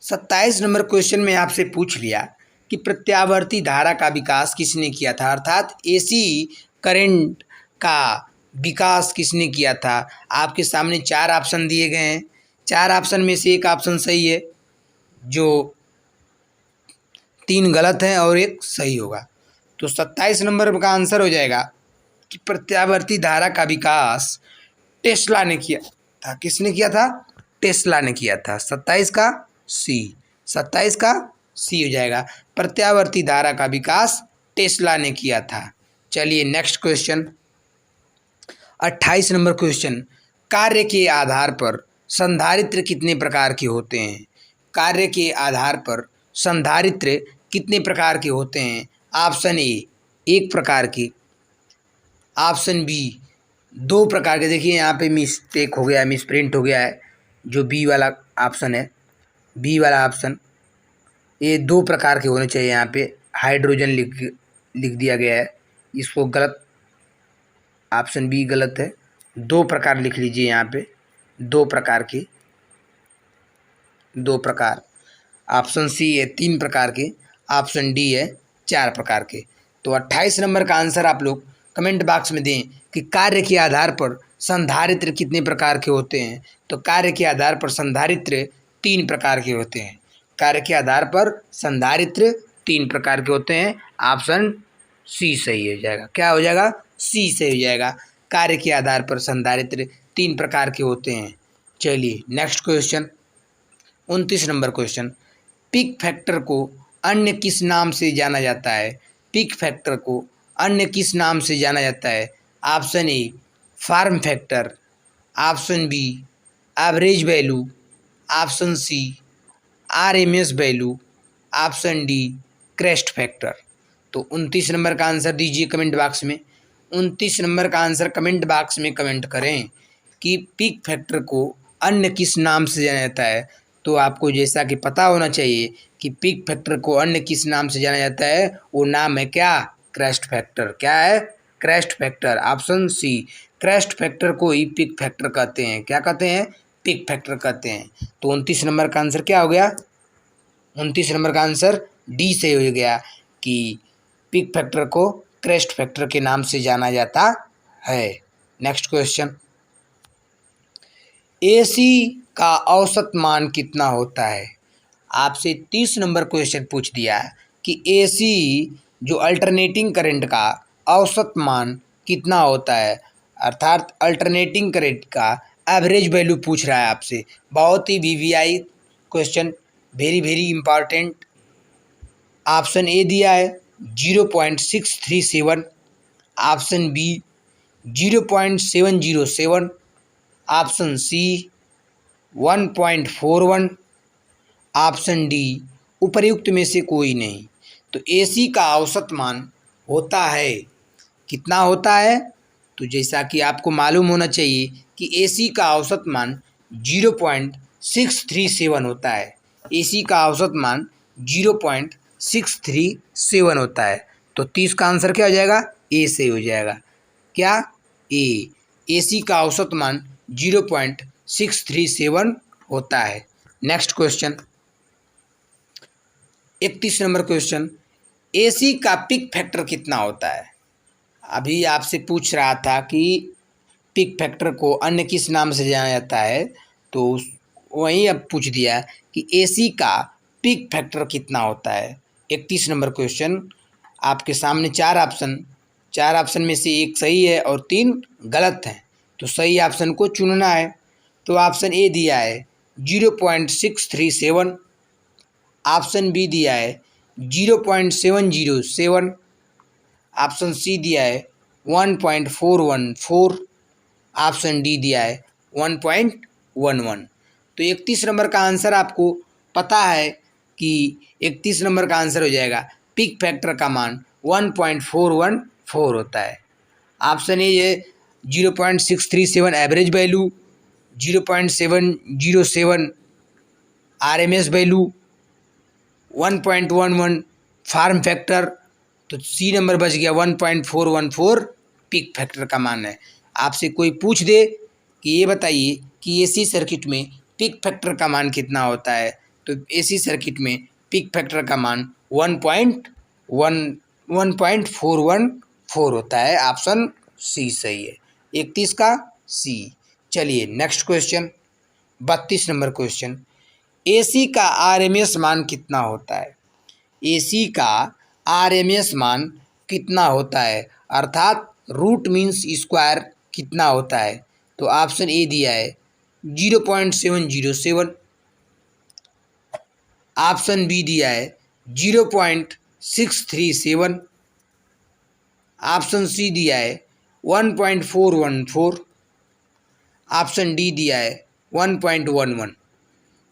27 number question में आपसे पूछ लिया कि प्रत्यावर्ती धारा का विकास किसने किया था, अर्थात एसी करंट का विकास किसने किया था। आपके सामने चार ऑप्शन दिए गए हैं, चार ऑप्शन में से एक ऑप्शन सही है, जो तीन गलत हैं और एक सही होगा। तो 27 नंबर का आंसर हो जाएगा कि प्रत्यावर्ती धारा का विकास टेस्ला ने किया था। किसने किया था? टेस्ला ने किया था। 27 का सी, 27 का सी हो जाएगा, प्रत्यावर्ती धारा का विकास टेस्ला ने किया था। चलिए नेक्स्ट क्वेश्चन 28 नंबर क्वेश्चन। कार्य के आधार पर संधारित्र कितने प्रकार के होते हैं? कार्य के आधार पर संधारित्र कितने प्रकार के होते हैं? ऑप्शन ए एक प्रकार के, ऑप्शन बी दो प्रकार के। देखिए यहाँ पे मिस्टेक हो गया है, मिसप्रिंट हो गया है, जो बी वाला ऑप्शन है, बी वाला ऑप्शन, ये दो प्रकार के होने चाहिए। यहाँ पे हाइड्रोजन लिख दिया गया है, इसको गलत, ऑप्शन बी गलत है। दो प्रकार लिख लीजिए यहाँ पे, दो प्रकार के, दो प्रकार। ऑप्शन सी है तीन प्रकार के, ऑप्शन डी है चार प्रकार के। तो 28 नंबर का आंसर आप लोग कमेंट बॉक्स में दें कि कार्य के आधार पर संधारित्र कितने प्रकार के होते हैं। तो कार्य के आधार पर संधारित्र तीन प्रकार के होते हैं। कार्य के आधार पर संधारित्र तीन प्रकार के होते हैं। ऑप्शन सी सही हो जाएगा। क्या हो जाएगा? सी सही हो जाएगा। कार्य के आधार पर संधारित्र तीन प्रकार के होते हैं। चलिए next question 29 number question. Peak factor को अन्य किस नाम से जाना जाता है? पिक फैक्टर को अन्य किस नाम से जाना जाता है? Option A form factor, option B average value, option C RMS value, option D crest factor. तो 29 नंबर का आंसर दीजिए कमेंट बॉक्स में। 29 नंबर का आंसर कमेंट बॉक्स में कमेंट करें कि पिक फैक्टर को अन्य किस नाम से जाना जाता है। तो आपको जैसा कि पता होना चाहिए कि पिक फैक्टर को अन्य किस नाम से जाना जाता है, वो नाम है क्या? Crest factor. क्या है? Crest factor. Option C, crest factor को ही पिक फैक्टर कहते हैं। क्या कहते हैं? पिक फैक्टर कहते हैं। तो 29 नंबर का आंसर क्या हो गया? 29 नंबर का आंसर डी से हो गया कि पिक फैक्टर को क्रेस्ट फैक्टर के नाम से जाना जाता है। नेक्स्ट क्वेश्चन, एसी का औसत मान कितना होता है? आपसे 30 नंबर क्वेश्चन पूछ दिया है कि एसी जो अल्टरनेटिंग करंट का औसत मान कितना होता है। अर्थात अल्टरनेटिंग करंट का एवरेज वैल्यू पूछ रहा है आपसे। बहुत ही VVI question, very very important. Option A दिया है 0.637, option B 0.707, option C 1.41, option D उपर्युक्त में से कोई नहीं। तो एसी का औसत मान होता है, कितना होता है? तो जैसा कि आपको मालूम होना चाहिए कि एसी का औसत मान 0.637 होता है। एसी का औसत मान 0.637 होता है। तो 30 का आंसर क्या हो जाएगा? ए से हो जाएगा। क्या? ए। एसी का औसत मान 0.637 होता है। Next question, 31 number question, AC का पिक फैक्टर कितना होता है? अभी आपसे पूछ रहा था कि पिक फैक्टर को अन्य किस नाम से जाना जाता है, तो वहीं अब पूछ दिया कि एसी का पिक फैक्टर कितना होता है। 31 नंबर क्वेश्चन, आपके सामने चार ऑप्शन में से एक सही है और 3 गलत हैं। तो सही ऑप्शन को चुनना है। तो ऑप्शन ए दिया है 0.637, ऑप्शन बी दिया है 0.707, ऑप्शन सी दिया है 1.414, ऑप्शन डी दिया है 1.11। तो 31 नंबर का आंसर आपको पता है कि 31 नंबर का आंसर हो जाएगा पिक फैक्टर का मान 1.414 होता है। ऑप्शन ए है 0.637 average value, 0.707 RMS value, 1.11 form factor. तो सी नंबर बच गया 1.414 पिक फैक्टर का मान है। आपसे कोई पूछ दे कि ये बताइए कि एसी सर्किट में पिक फैक्टर का मान कितना होता है, तो एसी सर्किट में पिक फैक्टर का मान 1.414 होता है। ऑप्शन सी सही है। 31 का सी। चलिए next question, 32 number question, AC का आरएमएस मान कितना होता है? एसी का आरएमएस मान कितना होता है, अर्थात रूट मीन्स स्क्वायर कितना होता है? तो ऑप्शन ए दिया है 0.707, ऑप्शन बी दिया है 0.637, ऑप्शन सी दिया है 1.414, ऑप्शन डी दिया है 1.11।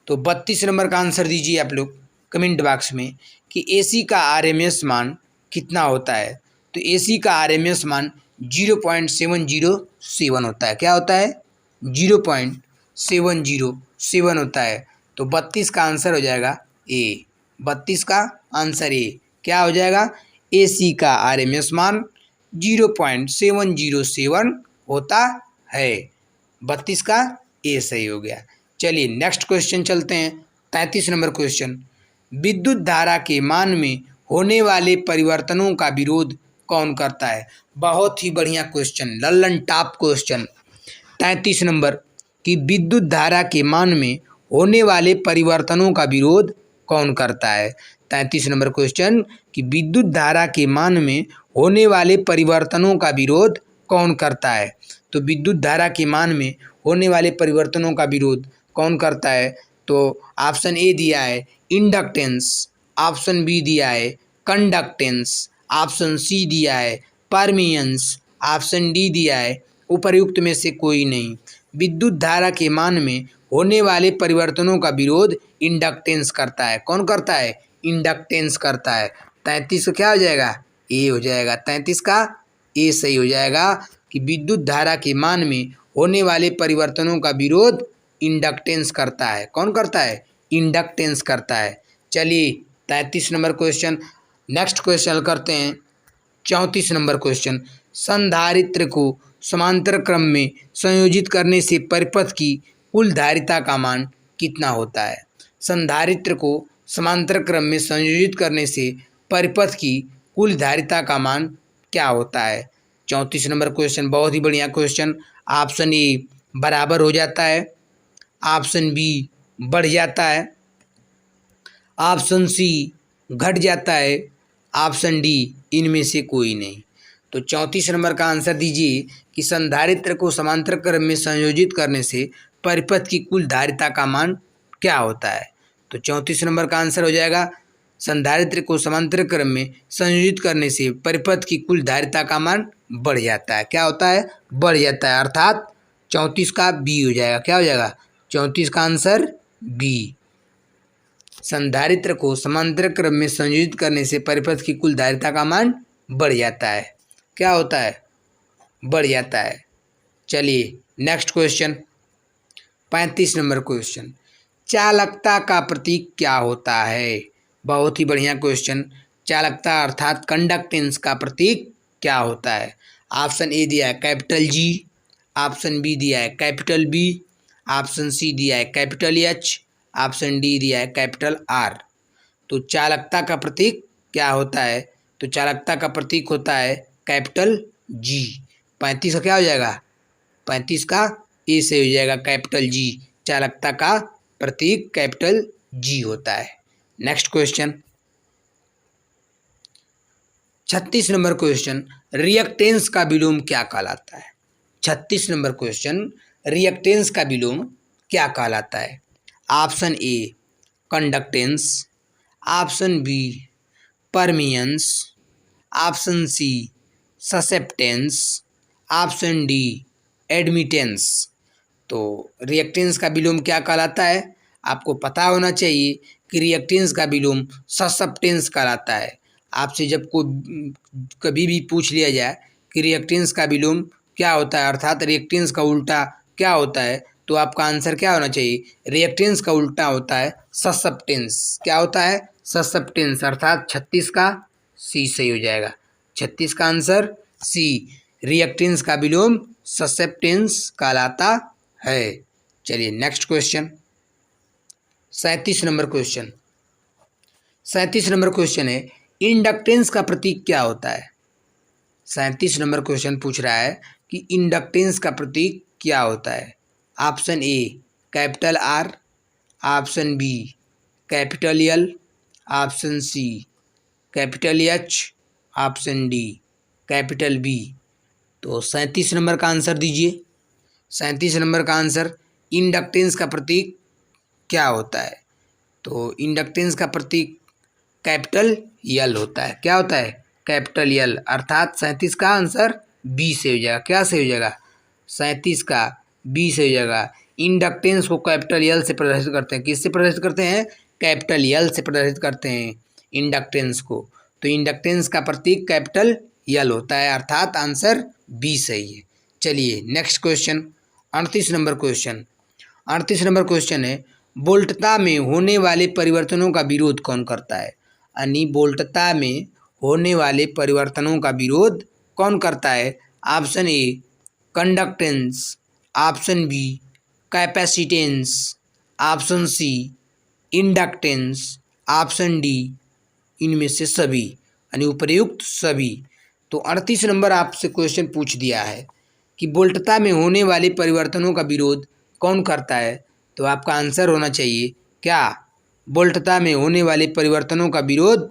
तो 32 नंबर का आंसर दीजिए आप लोग कमेंट बॉक्स में कि एसी का आरएमएस मान कितना होता है। तो एसी का आरएमएस मान 0.707 होता है। क्या होता है? 0.707 होता है। तो 32 का आंसर हो जाएगा ए। 32 का आंसर ए। क्या हो जाएगा? एसी का आरएमएस मान 0.707 होता है। 32 का ए सही हो गया। चलिए नेक्स्ट क्वेश्चन चलते हैं, 33 नंबर क्वेश्चन, विद्युत धारा के मान में होने वाले परिवर्तनों का विरोध कौन करता है? बहुत ही बढ़िया question, Lallan top question. 33 number कि विद्युत धारा के मान में होने वाले परिवर्तनों का विरोध कौन करता है? 33 नंबर क्वेश्चन कि विद्युत धारा के मान में होने वाले परिवर्तनों का विरोध कौन करता है? तो विद्युत धारा के मान में होने वाले परिवर्तनों का विरोध कौन करता है? तो ऑप्शन ए दिया है इंडक्टेंस, ऑप्शन बी दिया है कंडक्टेंस, ऑप्शन सी दिया है परमियंस, ऑप्शन डी दिया है उपर्युक्त में से कोई नहीं। विद्युत धारा के मान में होने वाले परिवर्तनों का विरोध इंडक्टेंस करता है। कौन करता है? इंडक्टेंस करता है। 33 का क्या हो जाएगा? ए हो जाएगा। 33 का ए सही हो जाएगा कि विद्युत धारा के मान में होने वाले परिवर्तनों का विरोध इंडक्टेंस करता है। कौन करता है? इंडक्टेंस करता है। चलिए 33 नंबर क्वेश्चन, नेक्स्ट क्वेश्चन करते हैं 34 नंबर क्वेश्चन, संधारित्र को समांतर क्रम में संयोजित करने से परिपथ की कुल धारिता का मान कितना होता है? संधारित्र को समांतर क्रम में संयोजित करने से परिपथ की कुल धारिता का मान क्या होता है? 34 नंबर क्वेश्चन बहुत ही बढ़िया क्वेश्चन। ऑप्शन ए बराबर हो जाता है, ऑप्शन बी बढ़ जाता है, ऑप्शन सी घट जाता है, ऑप्शन डी इनमें से कोई नहीं। तो 34 नंबर का आंसर दीजिए कि संधारित्र को समांतर क्रम में संयोजित करने से परिपथ की कुल धारिता का मान क्या होता है। तो 34 नंबर का आंसर हो जाएगा संधारित्र को समांतर क्रम में संयोजित करने से परिपथ की कुल धारिता का मान बढ़ जाता है। क्या होता है? बढ़ जाता है, अर्थात 34 का बी हो जाएगा। क्या हो जाएगा? 34 का आंसर बी। संधारित्र को समांतर क्रम में संयोजित करने से परिपथ की कुल धारिता का मान बढ़ जाता है। क्या होता है? बढ़ जाता है। चलिए नेक्स्ट क्वेश्चन, 35 नंबर क्वेश्चन, चालकता का प्रतीक क्या होता है। बहुत ही बढ़िया क्वेश्चन। चालकता अर्थात कंडक्टेंस का प्रतीक क्या होता है। ऑप्शन ए दिया है कैपिटल जी, ऑप्शन बी दिया है कैपिटल बी, ऑप्शन सी दिया है कैपिटल एच, ऑप्शन डी दिया है कैपिटल आर। तो चालकता का प्रतीक क्या होता है? तो चालकता का प्रतीक होता है कैपिटल जी। 35 का क्या हो जाएगा? 35 का ए से हो जाएगा कैपिटल जी। चालकता का प्रतीक कैपिटल जी होता है। Next question, 36 number question, reactance का विलोम क्या कहलाता है। 36 नंबर क्वेश्चन, रिएक्टेंस का विलोम क्या कहलाता है। Option A conductance, option B permeance, option C susceptance, option D admittance. तो रिएक्टेंस का विलोम क्या कहलाता है? आपको पता होना चाहिए कि रिएक्टेंस का विलोम ससेप्टेंस कहलाता है। आपसे जब को कभी भी पूछ लिया जाए कि रिएक्टेंस का विलोम क्या होता है, अर्थात रिएक्टेंस का उल्टा क्या होता है, तो आपका आंसर क्या होना चाहिए? रिएक्टेंस का उल्टा होता है ससेप्टेंस। क्या होता है? ससेप्टेंस, अर्थात 36 का सी सही हो जाएगा। 36 का आंसर सी, रिएक्टेंस का विलोम ससेप्टेंस कहलाता है। चलिए next question, 37 number question. 37 number question है इंडक्टेंस का प्रतीक क्या होता है। 37 नंबर क्वेश्चन पूछ रहा है कि इंडक्टेंस का प्रतीक क्या होता है। Option A capital R, option B capital L, option C capital H, option D capital B. तो 37 नंबर का आंसर दीजिए। 37 नंबर का आंसर, इंडक्टेंस का प्रतीक क्या होता है। तो इंडक्टेंस का प्रतीक कैपिटल यल होता है। क्या होता है? कैपिटल यल, अर्थात 37 का आंसर बी से हो जाएगा। क्या से हो जाएगा? 37 का बी से हो जाएगा। इंडक्टेंस को कैपिटल यल से प्रदर्शित करते हैं। किससे प्रदर्शित करते हैं? कैपिटल यल से प्रदर्शित करते हैं इंडक्टेंस को। तो इंडक्टेंस का प्रतीक कैपिटल यल होता है, अर्थात आंसर बी सही है। चलिए next question, 38 number question. 38 number question है वोल्टता में होने वाले परिवर्तनों का विरोध कौन करता है। यानी वोल्टता में होने वाले परिवर्तनों का विरोध कौन करता है। Option A conductance, option B capacitance, option C inductance, option D इनमें से सभी, यानी उपयुक्त सभी। तो 38 नंबर आपसे क्वेश्चन पूछ दिया है कि वोल्टता में होने वाले परिवर्तनों का विरोध कौन करता है। तो आपका आंसर होना चाहिए क्या? वोल्टता में होने वाले परिवर्तनों का विरोध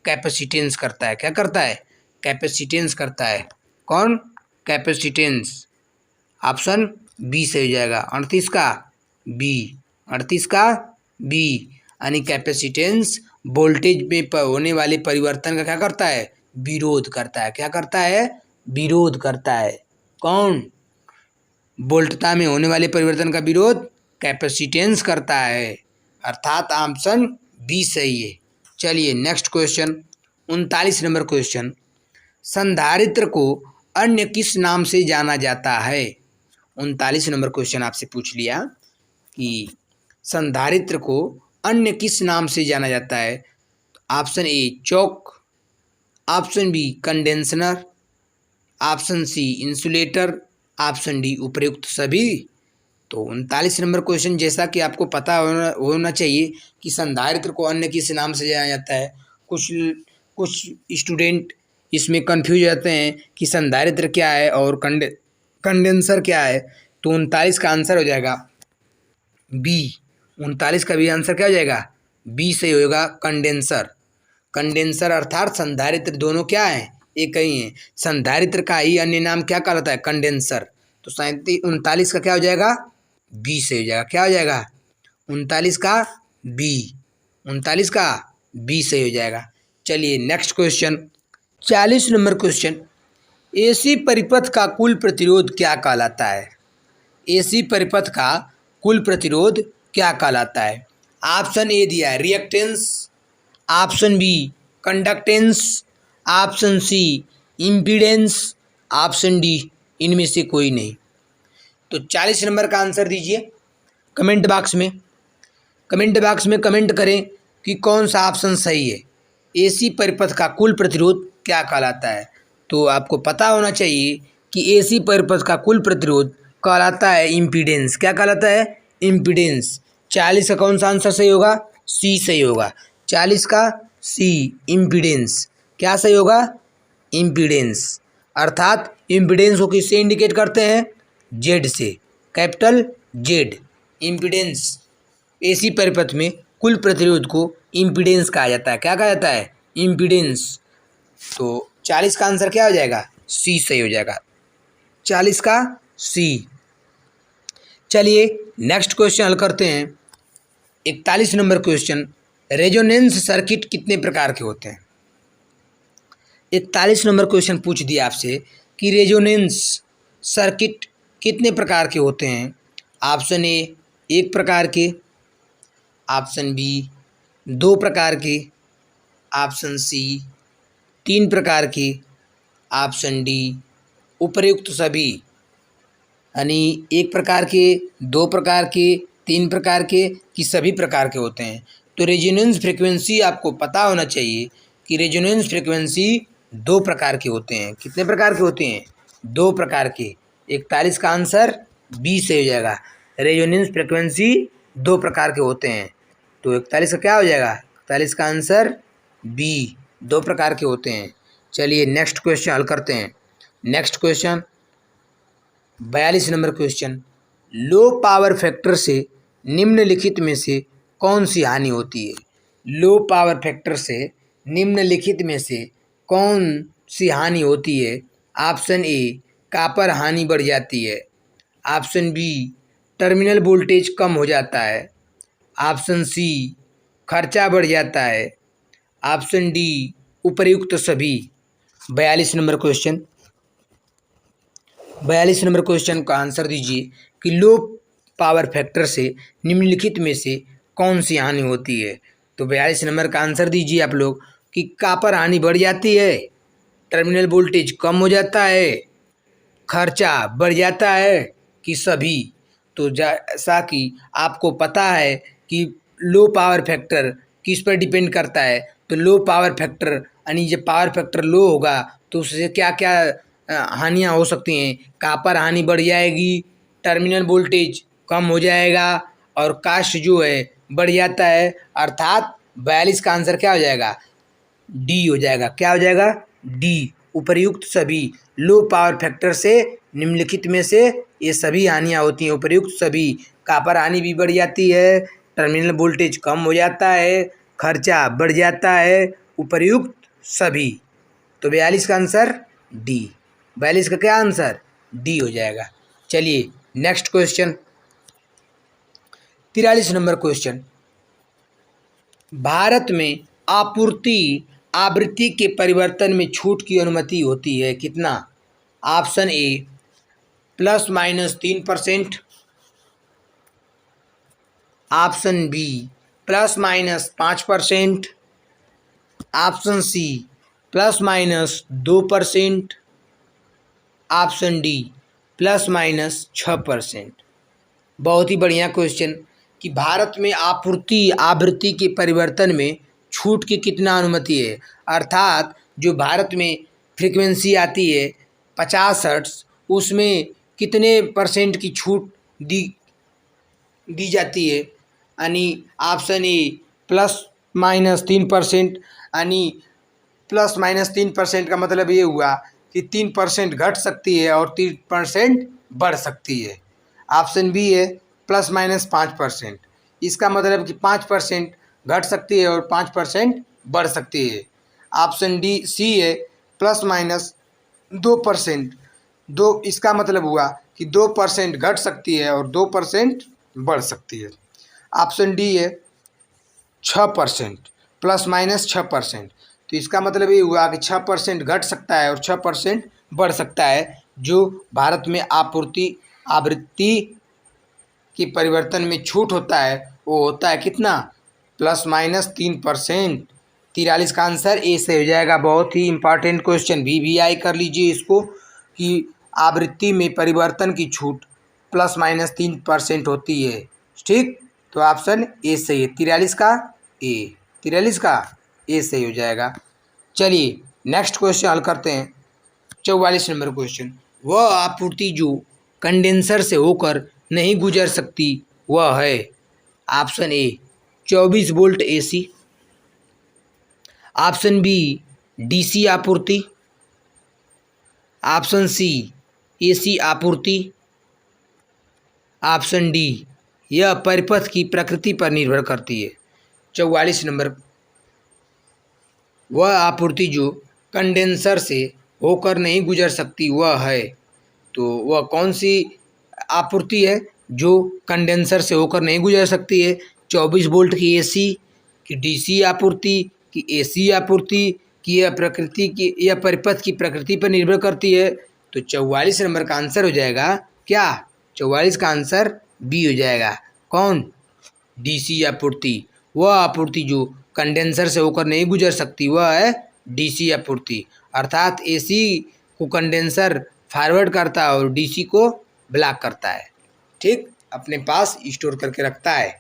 कैपेसिटेंस करता है। क्या करता है? कैपेसिटेंस करता है। कौन? कैपेसिटेंस। ऑप्शन बी से हो जाएगा। 38 का बी, 38 का बी, यानी कैपेसिटेंस वोल्टेज में होने वाले परिवर्तन का क्या करता है? विरोध करता है। क्या करता है? विरोध करता है। कौन? वोल्टता में होने वाले परिवर्तन का विरोध कैपेसिटेंस करता है, अर्थात ऑप्शन बी सही है। चलिए नेक्स्ट क्वेश्चन, 39 नंबर क्वेश्चन, संधारित्र को अन्य किस नाम से जाना जाता है। 39 नंबर क्वेश्चन आपसे पूछ लिया कि संधारित्र को अन्य किस नाम से जाना जाता है। Option A choke, option B condenser, option C insulator, option D उपयुक्त सभी। तो 39 नंबर क्वेश्चन, जैसा कि आपको पता होना चाहिए कि संधारित्र को अन्य किस नाम से जाना जाता है। कुछ स्टूडेंट इसमें कंफ्यूज रहते हैं कि संधारित्र क्या है और कंडेंसर क्या है। तो 39 का आंसर हो जाएगा बी। 39 का भी आंसर क्या हो जाएगा? बी से होगा कंडेंसर। कंडेंसर अर्थात संधारित्र दोनों क्या हैं? एक ही है। संधारित्र का ही अन्य नाम क्या कहलाता है? कंडेंसर। तो 39 का क्या हो जाएगा? बी से हो जाएगा। क्या हो जाएगा? 39 का बी, 39 का बी से हो जाएगा। चलिए next question, 40 number question, AC परिपथ का कुल प्रतिरोध क्या कहलाता है? एसी परिपथ का कुल प्रतिरोध क्या कहलाता है? ऑप्शन ए दिया है reactance, option B conductance, option C impedance, option D इनमें से कोई नहीं। तो 40 नंबर का आंसर दीजिए कमेंट बॉक्स में। कमेंट बॉक्स में कमेंट करें कि कौन सा ऑप्शन सही है। एसी परिपथ का कुल प्रतिरोध क्या कहलाता है? तो आपको पता होना चाहिए कि एसी परिपथ का कुल प्रतिरोध कहलाता है इम्पीडेंस। क्या कहलाता है? इम्पीडेंस। 40 का कौन सा आंसर सही होगा? सी सही होगा। 40 का सी इम्पीडेंस। क्या सही होगा? इम्पीडेंस। अर्थात इम्पीडेंस को किससे इंडिकेट करते हैं? जेड से, कैपिटल जेड। इम्पीडेंस, एसी परिपथ में कुल प्रतिरोध को इम्पीडेंस कहा जाता है। क्या कहा जाता है? इम्पीडेंस। तो 40 का आंसर क्या हो जाएगा? सी सही हो जाएगा। 40 का सी। चलिए नेक्स्ट क्वेश्चन हल करते हैं। 41 नंबर क्वेश्चन, रेजोनेंस सर्किट कितने प्रकार के होते हैं? 41 नंबर क्वेश्चन पूछ दिया आपसे कि रेजोनेंस सर्किट कितने प्रकार के होते हैं? ऑप्शन ए 1 प्रकार के, ऑप्शन बी 2 प्रकार के, ऑप्शन सी 3 प्रकार के, ऑप्शन डी उपर्युक्त सभी। यानी 1 प्रकार के, 2 प्रकार के, 3 प्रकार के कि सभी प्रकार के होते हैं। तो रेजोनेंस फ्रीक्वेंसी आपको पता होना चाहिए कि रेजोनेंस फ्रीक्वेंसी 2 प्रकार के होते हैं। कितने प्रकार के होते हैं? 2 प्रकार के। 41 का आंसर बी से हो जाएगा। रेजोनेंस फ्रीक्वेंसी 2 प्रकार के होते हैं। तो 41 का क्या हो जाएगा? 41 का आंसर बी, 2 प्रकार के होते हैं। चलिए नेक्स्ट क्वेश्चन हल करते हैं। Next question 42 number question, low power factor से निम्नलिखित में से कौन सी हानि होती है? लो पावर फैक्टर से निम्नलिखित में से कौन सी हानि होती है? ऑप्शन ए कॉपर हानि बढ़ जाती है, ऑप्शन बी टर्मिनल वोल्टेज कम हो जाता है, ऑप्शन सी खर्चा बढ़ जाता है, ऑप्शन डी उपर्युक्त सभी। 42 नंबर क्वेश्चन, 42 नंबर क्वेश्चन का आंसर दीजिए कि लो पावर फैक्टर से निम्नलिखित में से कौन सी हानि होती है? तो 42 नंबर का आंसर दीजिए आप लोग कि कॉपर हानि बढ़ जाती है, टर्मिनल वोल्टेज कम हो जाता है, खर्चा बढ़ जाता है कि सभी। तो जैसा कि आपको पता है कि लो पावर फैक्टर किस पर डिपेंड करता है, तो लो पावर फैक्टर यानी जब पावर फैक्टर लो होगा तो उससे क्या क्या हानियाँ हो सकती हैं? कॉपर हानि बढ़ जाएगी, टर्मिनल वोल्टेज कम हो जाएगा और कास्ट जो है बढ़ जाता है। अर्थात 42 का आंसर क्या हो जाएगा? डी हो जाएगा। क्या हो जाएगा? डी उपर्युक्त सभी। लो पावर फैक्टर से निम्नलिखित में से ये सभी हानियाँ होती हैं। उपर्युक्त सभी, कॉपर हानि भी बढ़ जाती है, टर्मिनल वोल्टेज कम हो जाता है, खर्चा बढ़ जाता है, उपर्युक्त सभी। तो 42 का आंसर डी। 42 का क्या आंसर? डी हो जाएगा। चलिए next question 43 number question, Bharat में आपूर्ति आवृत्ति के परिवर्तन में छूट की अनुमति होती है कितना? Option A ±3%, option B ±5%, option C ±2%, option D ±6%। बहुत ही बढ़िया क्वेश्चन कि भारत में आपूर्ति आवृत्ति के परिवर्तन में छूट की कितना अनुमति है। अर्थात जो भारत में फ्रीक्वेंसी आती है 50 हर्ट्ज, उसमें कितने परसेंट की छूट दी जाती है? यानी ऑप्शन ए ±3%। यानी ±3% का मतलब ये हुआ कि 3% घट सकती है और 3% बढ़ सकती है। ऑप्शन बी है ±5%। इसका मतलब कि 5% घट सकती है और 5% बढ़ सकती है। ऑप्शन डी सी है प्लस माइनस 2%। दो, इसका मतलब हुआ कि 2% घट सकती है और 2% बढ़ सकती है। ऑप्शन डी है 6%, प्लस माइनस 6%। तो इसका मतलब ये हुआ कि 6% घट सकता है और 6% बढ़ सकता है। जो भारत में आवृत्ति की परिवर्तन में छूट होता है वो होता है कितना, प्लस माइनस 3%। 43 का आंसर ए से हो जाएगा। बहुत ही इंपॉर्टेंट क्वेश्चन, VVI कर लीजिए इसको कि आवृत्ति में परिवर्तन की छूट प्लस माइनस 3% होती है। ठीक, तो ऑप्शन ए सही है। 43 का ए, 43 का ए सही हो जाएगा। चलिए नेक्स्ट क्वेश्चन हल करते हैं। 44 नंबर क्वेश्चन, वह आपूर्ति जो कंडेंसर से होकर नहीं गुजर सकती वह है। Option A 24 volt AC, option B DC आपूर्ति, ऑप्शन सी AC आपूर्ति, ऑप्शन डी यह परिपथ की प्रकृति पर निर्भर करती है। 44 नंबर, वह आपूर्ति जो कंडेंसर से होकर नहीं गुजर सकती वह है। तो वह कौन सी आपूर्ति है जो कंडेंसर से होकर नहीं गुजर सकती है? 24 वोल्ट की AC, कि DC आपूर्ति, कि AC आपूर्ति, कि यह परिपथ की प्रकृति पर निर्भर करती है। तो 44 नंबर का आंसर हो जाएगा क्या? 44 का आंसर बी हो जाएगा। कौन? DC आपूर्ति। वह आपूर्ति जो कंडेंसर से होकर नहीं गुजर सकती वह है DC आपूर्ति। अर्थात AC को कंडेंसर फॉरवर्ड करता है और DC को ब्लॉक करता है। ठीक, अपने पास स्टोर करके रखता है।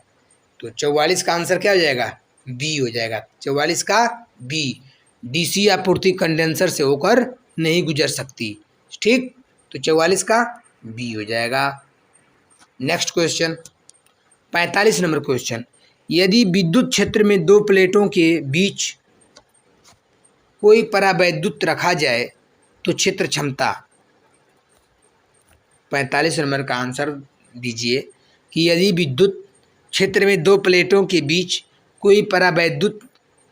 तो 44 का आंसर क्या हो जाएगा? बी हो जाएगा। 44 का बी, DC आपूर्ति कंडेंसर से होकर नहीं गुजर सकती। ठीक, तो 44 का बी हो जाएगा। नेक्स्ट क्वेश्चन 45 नंबर क्वेश्चन, यदि विद्युत क्षेत्र में दो प्लेटों के बीच कोई परावैद्युत रखा जाए तो क्षेत्र क्षमता। 45 नंबर का आंसर दीजिए कि यदि विद्युत क्षेत्र में दो प्लेटों के बीच कोई परावैद्युत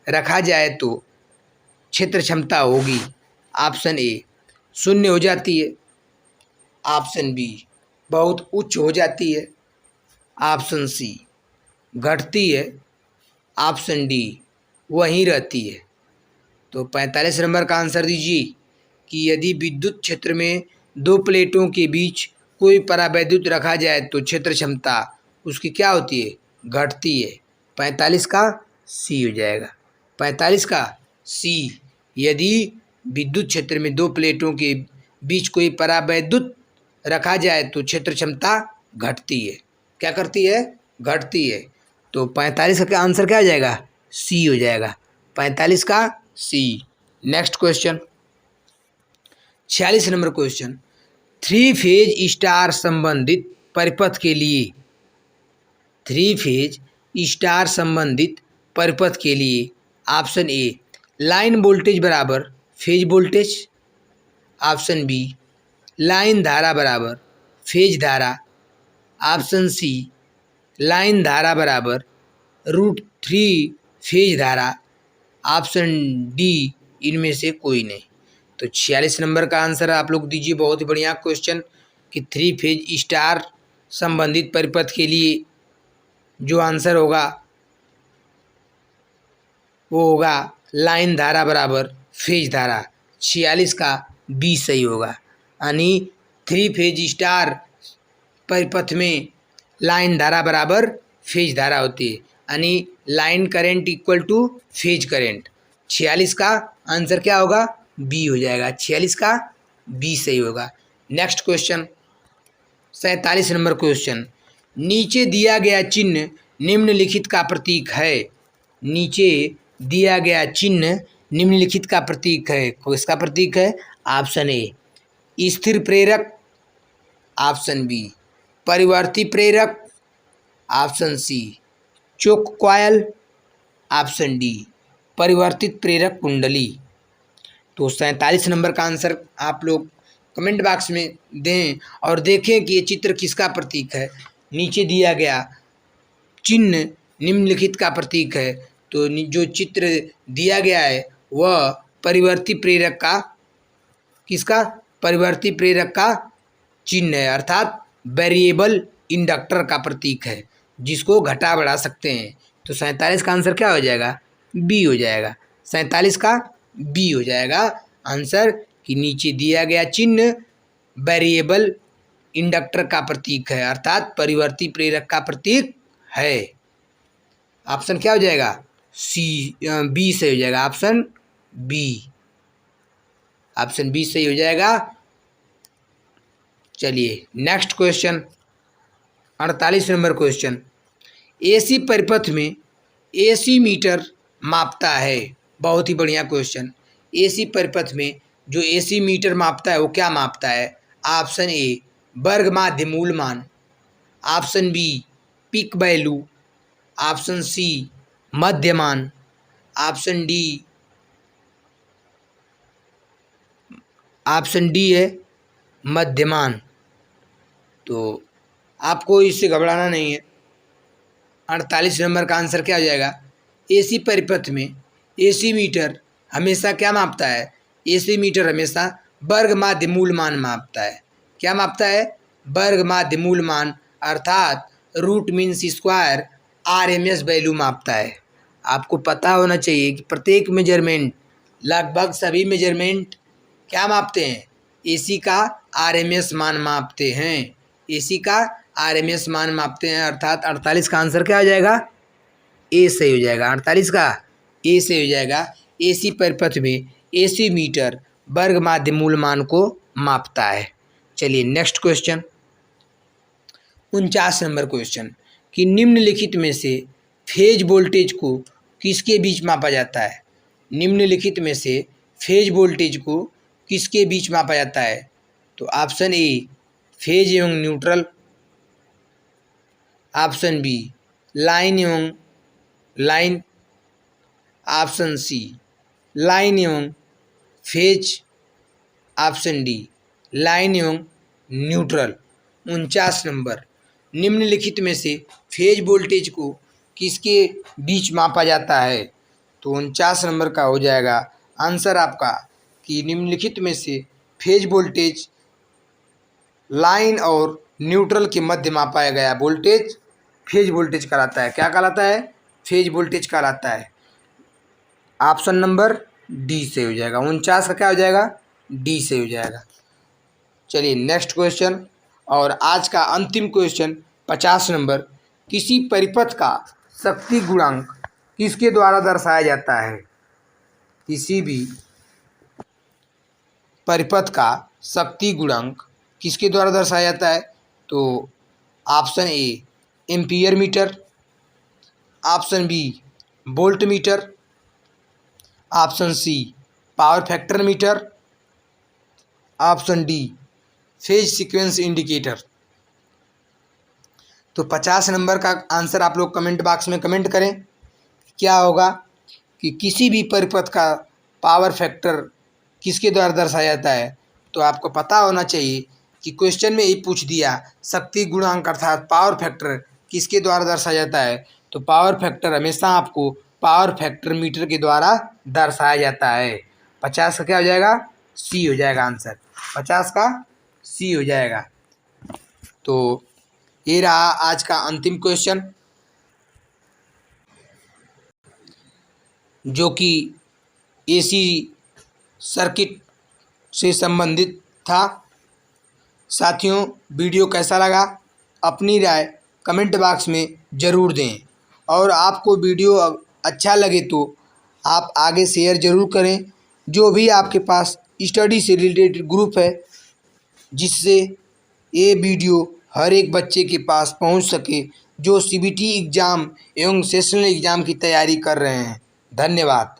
रखा जाए तो क्षेत्र क्षमता होगी। ऑप्शन ए 0 हो जाती है, ऑप्शन बी बहुत उच्च हो जाती है, ऑप्शन सी घटती है, ऑप्शन डी वहीं रहती है। तो 45 नंबर का आंसर दीजिए कि यदि विद्युत क्षेत्र में दो प्लेटों के बीच कोई परावैद्युत रखा जाए तो क्षेत्र क्षमता उसकी क्या होती है? घटती है। 45 का सी हो जाएगा। 45 का सी, यदि विद्युत क्षेत्र में दो प्लेटों के बीच कोई परावैद्युत रखा जाए तो क्षेत्र क्षमता घटती है। क्या करती है? घटती है। तो 45 का आंसर क्या हो जाएगा? सी हो जाएगा। 45 का C. Next question 46 number question, 3 phase star संबंधित परिपथ के लिए, 3 फेज स्टार संबंधित परिपथ के लिए ऑप्शन ए लाइन वोल्टेज बराबर phase voltage, option B line धारा बराबर फेज धारा, ऑप्शन सी लाइन धारा बराबर √3 फेज धारा, ऑप्शन डी इनमें से कोई नहीं। तो 46 नंबर का आंसर आप लोग दीजिए। बहुत ही बढ़िया क्वेश्चन कि 3 फेज स्टार संबंधित परिपथ के लिए जो आंसर होगा वो होगा लाइन धारा बराबर फेज धारा। 46 का बी सही होगा। यानी 3 फेज स्टार परिपथ में लाइन धारा बराबर फेज धारा होती है, यानी line current equal two phase current. 46 का आंसर क्या होगा? बी हो जाएगा। 46 का बी सही होगा। नेक्स्ट क्वेश्चन 47 नंबर क्वेश्चन, नीचे दिया गया चिन्ह निम्नलिखित का प्रतीक है। नीचे दिया गया चिन्ह निम्नलिखित का प्रतीक है। किसका प्रतीक है? ऑप्शन ए स्थिर प्रेरक, ऑप्शन बी परिवर्ती प्रेरक, ऑप्शन सी चोक कॉयल, ऑप्शन डी परिवर्तित प्रेरक कुंडली। तो 47 नंबर का आंसर आप लोग कमेंट बॉक्स में दें और देखें कि ये चित्र किसका प्रतीक है। नीचे दिया गया चिन्ह निम्नलिखित का प्रतीक है, तो जो चित्र दिया गया है वह परिवर्ती प्रेरक का किसका? परिवर्ती प्रेरक का चिन्ह है, अर्थात वेरिएबल इंडक्टर का प्रतीक है, जिसको घटा बढ़ा सकते हैं। तो 47 का आंसर क्या हो जाएगा? बी हो जाएगा। 47 का बी हो जाएगा आंसर, कि नीचे दिया गया चिन्ह वेरिएबल इंडक्टर का प्रतीक है, अर्थात परिवर्ती प्रेरक का प्रतीक है। ऑप्शन क्या हो जाएगा? सी, बी सही हो जाएगा। ऑप्शन बी, ऑप्शन बी सही हो जाएगा। चलिए next question, 48 number question. AC परिपथ में एसी मीटर मापता है। बहुत ही बढ़िया क्वेश्चन। एसी परिपथ में जो एसी मीटर मापता है वो क्या मापता है? ऑप्शन ए वर्ग माध्य मूल मान, option B peak value, option C मध्यमान, ऑप्शन डी है मध्यमान। तो आपको इससे घबराना नहीं है। 48 नंबर का आंसर क्या हो जाएगा? एसी परिपथ में एसी मीटर हमेशा क्या मापता है? एसी मीटर हमेशा वर्ग माध्य मूल मान मापता है। क्या मापता है? वर्ग माध्य मूल मान, अर्थात root means square RMS value मापता है। आपको पता होना चाहिए कि प्रत्येक मेजरमेंट, लगभग सभी मेजरमेंट क्या मापते हैं? एसी का आरएमएस मान मापते हैं। एसी का आरएमएस मान मापते हैं, अर्थात 48 का आंसर क्या हो जाएगा? ए सही हो जाएगा। 48 का ए सही हो जाएगा। एसी परिपथ में एसी मीटर वर्ग माध्य मूल मान को मापता है। चलिए नेक्स्ट क्वेश्चन, 49 नंबर क्वेश्चन, कि निम्नलिखित में से फेज वोल्टेज को किसके बीच मापा जाता है? निम्नलिखित में से फेज वोल्टेज को किसके बीच मापा जाता है? तो ऑप्शन ए फेज एवं न्यूट्रल, ऑप्शन बी लाइन एवं लाइन, ऑप्शन सी लाइन एवं फेज, ऑप्शन डी लाइन एवं न्यूट्रल। 49 नंबर, निम्नलिखित में से फेज वोल्टेज को किसके बीच मापा जाता है? तो 49 नंबर का हो जाएगा आंसर आपका, कि निम्नलिखित में से फेज वोल्टेज लाइन और न्यूट्रल के मध्य मापा गया वोल्टेज फेज वोल्टेज कहलाता है। क्या कहलाता है? फेज वोल्टेज कहलाता है। ऑप्शन नंबर डी से हो जाएगा। 49 का क्या हो जाएगा? डी से हो जाएगा। चलिए नेक्स्ट क्वेश्चन, और आज का अंतिम क्वेश्चन 50 नंबर, किसी परिपथ का शक्ति गुणांक किसके द्वारा दर्शाया जाता है? किसी भी परिपथ का शक्ति गुणांक किसके द्वारा दर्शाया जाता है? तो option A ampere meter, option B volt meter, option C power factor meter, option D phase sequence indicator. तो 50 नंबर का आंसर आप लोग कमेंट बॉक्स में कमेंट करें। क्या होगा कि किसी भी परिपथ का पावर फैक्टर किसके द्वारा दर्शाया जाता है? तो आपको पता होना चाहिए कि क्वेश्चन में ही पूछ दिया शक्ति गुणांक अर्थात पावर फैक्टर किसके द्वारा दर्शाया जाता है? तो पावर फैक्टर हमेशा आपको पावर फैक्टर मीटर के द्वारा दर्शाया जाता है। 50 का क्या हो जाएगा? सी हो जाएगा आंसर। 50 का सी हो जाएगा। तो ये रहा आज का अंतिम क्वेश्चन, जो कि एसी सर्किट से संबंधित था। साथियों, वीडियो कैसा लगा अपनी राय कमेंट बॉक्स में ज़रूर दें, और आपको वीडियो अच्छा लगे तो आप आगे शेयर ज़रूर करें। जो भी आपके पास स्टडी से रिलेटेड ग्रुप है, जिससे ये वीडियो हर एक बच्चे के पास पहुंच सके जो सीबीटी एग्ज़ाम एवं सेशनल एग्ज़ाम की तैयारी कर रहे हैं। धन्यवाद।